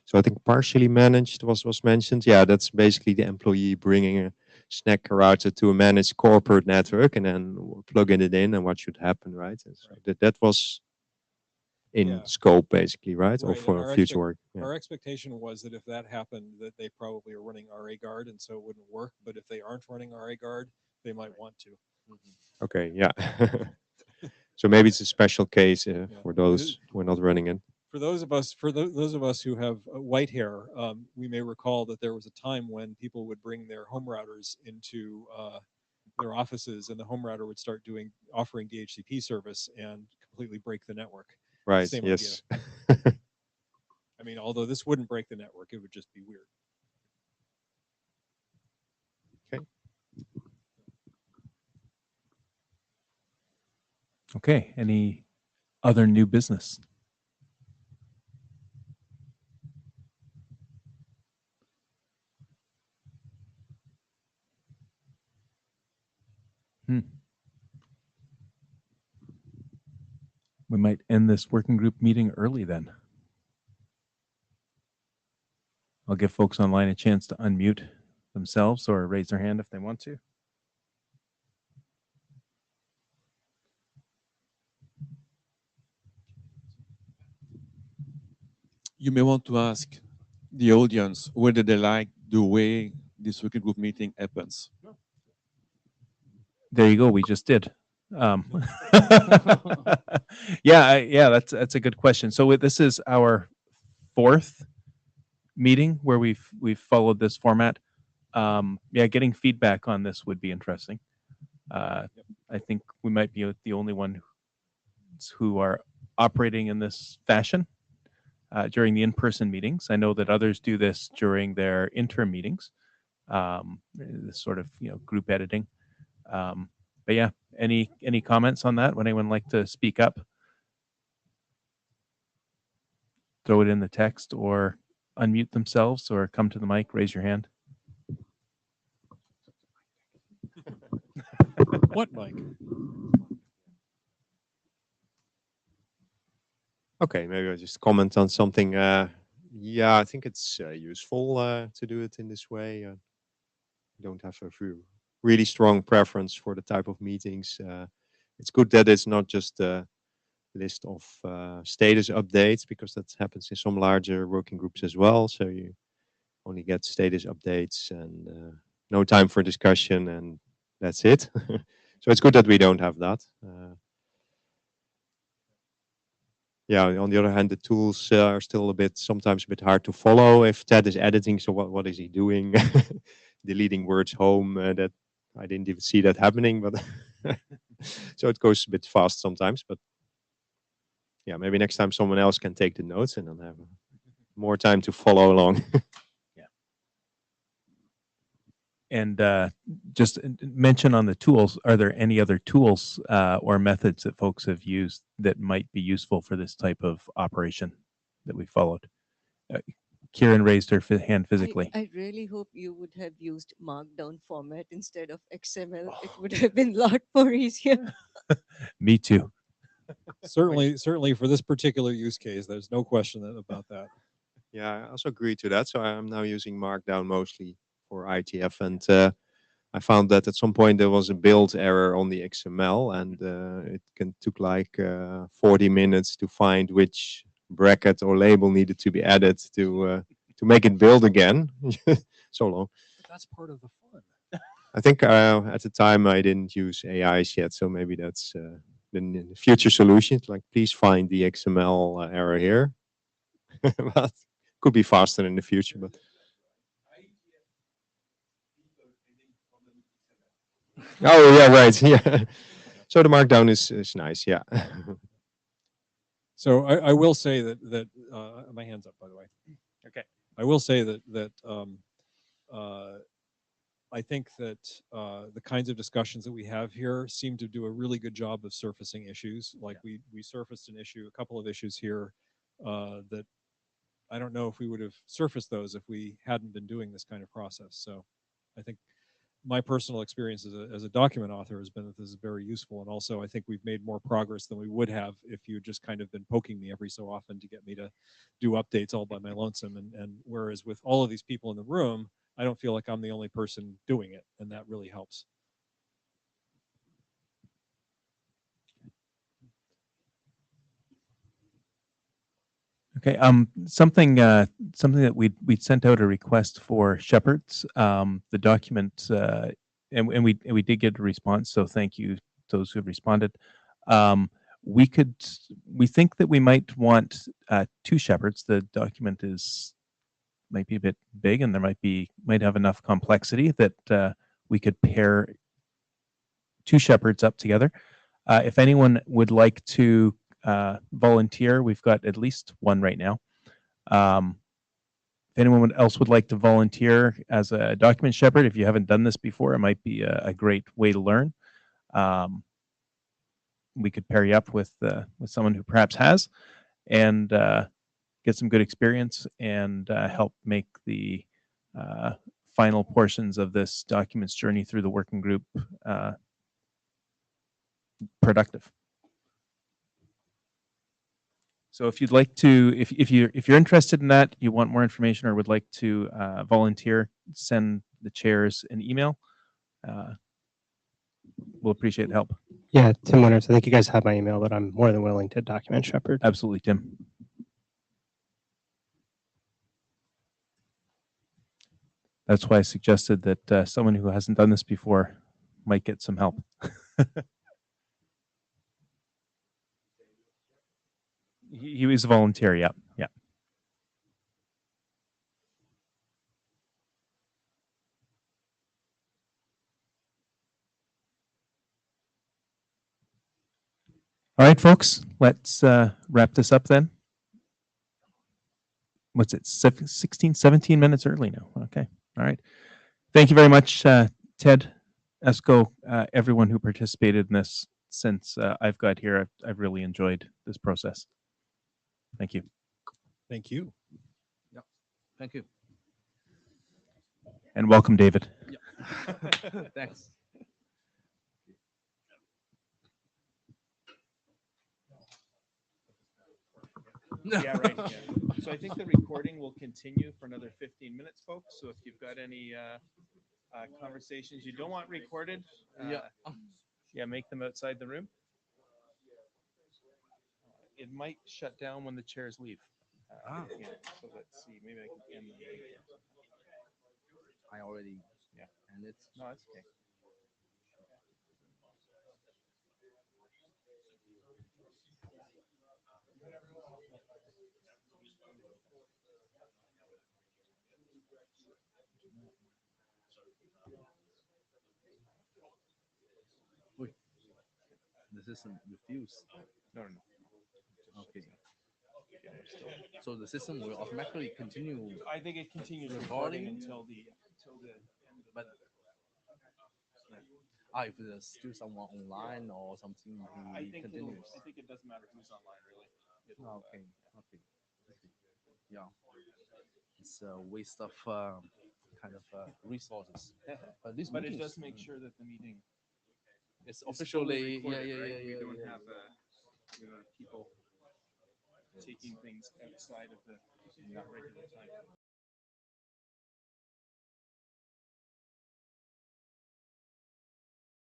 Speaker 4: So I think partially managed was mentioned. Yeah, that's basically the employee bringing a SNAC router to a managed corporate network and then plugging it in and what should happen, right? And so that was in
Speaker 5: Yeah.
Speaker 4: scope basically, right? Or
Speaker 5: Right, and
Speaker 4: for
Speaker 5: our
Speaker 4: future work. Yeah.
Speaker 5: our expectation was that if that happened, that they probably are running RA guard, and so it wouldn't work. But if they aren't running RA guard, they might want to.
Speaker 4: Okay, yeah. So maybe it's a special case
Speaker 5: Yeah.
Speaker 4: for those who are not running it.
Speaker 5: For those of us who have white hair, we may recall that there was a time when people would bring their home routers into their offices, and the home router would start offering DHCP service and completely break the network.
Speaker 4: Right.
Speaker 5: Same
Speaker 4: Yes.
Speaker 5: idea. I mean, although this wouldn't break the network, it would just be weird.
Speaker 2: Okay. Any other new business? We might end this working group meeting early then. I'll give folks online a chance to unmute themselves or raise their hand if they want to.
Speaker 3: You may want to ask the audience whether they like the way this working group meeting happens.
Speaker 2: There you go. We just did. Yeah, that's a good question. So this is our fourth meeting where we've followed this format. Yeah, getting feedback on this would be interesting. I think we might be the only one who are operating in this fashion during the in-person meetings. I know that others do this during their interim meetings, this sort of group editing. But yeah, any comments on that? Would anyone like to speak up? Throw it in the text or unmute themselves or come to the mic, raise your hand.
Speaker 5: What mic?
Speaker 4: Okay, maybe I'll just comment on something. Yeah, I think it's useful to do it in this way. Don't have a really strong preference for the type of meetings. It's good that it's not just a list of status updates, because that happens in some larger working groups as well. So you only get status updates and no time for discussion, and that's it. So it's good that we don't have that. Yeah, on the other hand, the tools are still sometimes a bit hard to follow. If Ted is editing, so what is he doing? Deleting words home, that I didn't even see that happening, but so it goes a bit fast sometimes. But yeah, maybe next time someone else can take the notes and I'll have more time to follow along.
Speaker 2: And just mention on the tools, are there any other tools or methods that folks have used that might be useful for this type of operation that we followed? Kieran raised her hand physically.
Speaker 6: I really hope you would have used Markdown format instead of XML. It would have been a lot more easier.
Speaker 2: Me too.
Speaker 5: Certainly for this particular use case, there's no question about that.
Speaker 4: Yeah, I also agree to that. So I'm now using Markdown mostly for IETF, and I found that at some point there was a build error on the XML, and took like 40 minutes to find which bracket or label needed to be added to make it build again. So long.
Speaker 5: But that's part of the fun.
Speaker 4: I think at the time I didn't use AIs yet, so maybe that's the future solution. Like, please find the XML error here. But could be faster in the future. But oh yeah, right. Yeah. So the markdown is nice. Yeah.
Speaker 5: So I will say that my hands up, by the way.
Speaker 2: Okay.
Speaker 5: I will say that I think that the kinds of discussions that we have here seem to do a really good job of surfacing issues. Like we surfaced an issue, a couple of issues here that I don't know if we would have surfaced those if we hadn't been doing this kind of process. So I think my personal experience as a document author has been that this is very useful. And also I think we've made more progress than we would have if you had just kind of been poking me every so often to get me to do updates all by my lonesome. And whereas with all of these people in the room, I don't feel like I'm the only person doing it. And that really helps.
Speaker 2: Okay. Something that we'd sent out a request for shepherds. The document, and we did get a response. So thank you those who have responded. We think that we might want 2 shepherds. The document might be a bit big, and there might have enough complexity that we could pair 2 shepherds up together. If anyone would like to volunteer, we've got at least one right now. If anyone else would like to volunteer as a document shepherd, if you haven't done this before, it might be a great way to learn. We could pair you up with someone who perhaps has, and get some good experience and help make the final portions of this document's journey through the working group productive. So if you'd like to, if you're interested in that, you want more information or would like to volunteer, send the chairs an email. We'll appreciate the help.
Speaker 7: Yeah, Tim Winters. I think you guys have my email, but I'm more than willing to document shepherd.
Speaker 2: Absolutely, Tim. That's why I suggested that someone who hasn't done this before might get some help. He was a volunteer, yeah. Yeah. All right, folks, let's wrap this up then. What's it, 16, 17 minutes early now? Okay, all right. Thank you very much, Ted, Esco, everyone who participated in this since I've got here. I've really enjoyed this process. Thank you.
Speaker 5: Thank you.
Speaker 1: Yeah, thank you.
Speaker 2: And welcome, David.
Speaker 1: Yeah. Thanks.
Speaker 2: Yeah, right. Yeah. So I think the recording will continue for another 15 minutes, folks. So if you've got any conversations you don't want recorded, make them outside the room. It might shut down when the chairs leave. Yeah. So let's see. Maybe I can end the.
Speaker 1: I already and it's
Speaker 2: No, that's okay.
Speaker 1: the system refused.
Speaker 2: No.
Speaker 1: Okay. So the system will automatically continue.
Speaker 2: I think it continues
Speaker 1: recording
Speaker 2: recording until the end.
Speaker 1: But if there's still someone online or something,
Speaker 2: I
Speaker 1: he
Speaker 2: think
Speaker 1: continues.
Speaker 2: I think it doesn't matter who's online, really.
Speaker 1: Okay. Yeah. It's a waste of kind of resources. But this
Speaker 2: But it
Speaker 1: meeting
Speaker 2: does make sure that the meeting
Speaker 1: it's
Speaker 2: is fully
Speaker 1: officially
Speaker 2: recorded,
Speaker 1: yeah.
Speaker 2: right? We don't have people taking things outside of the regular time.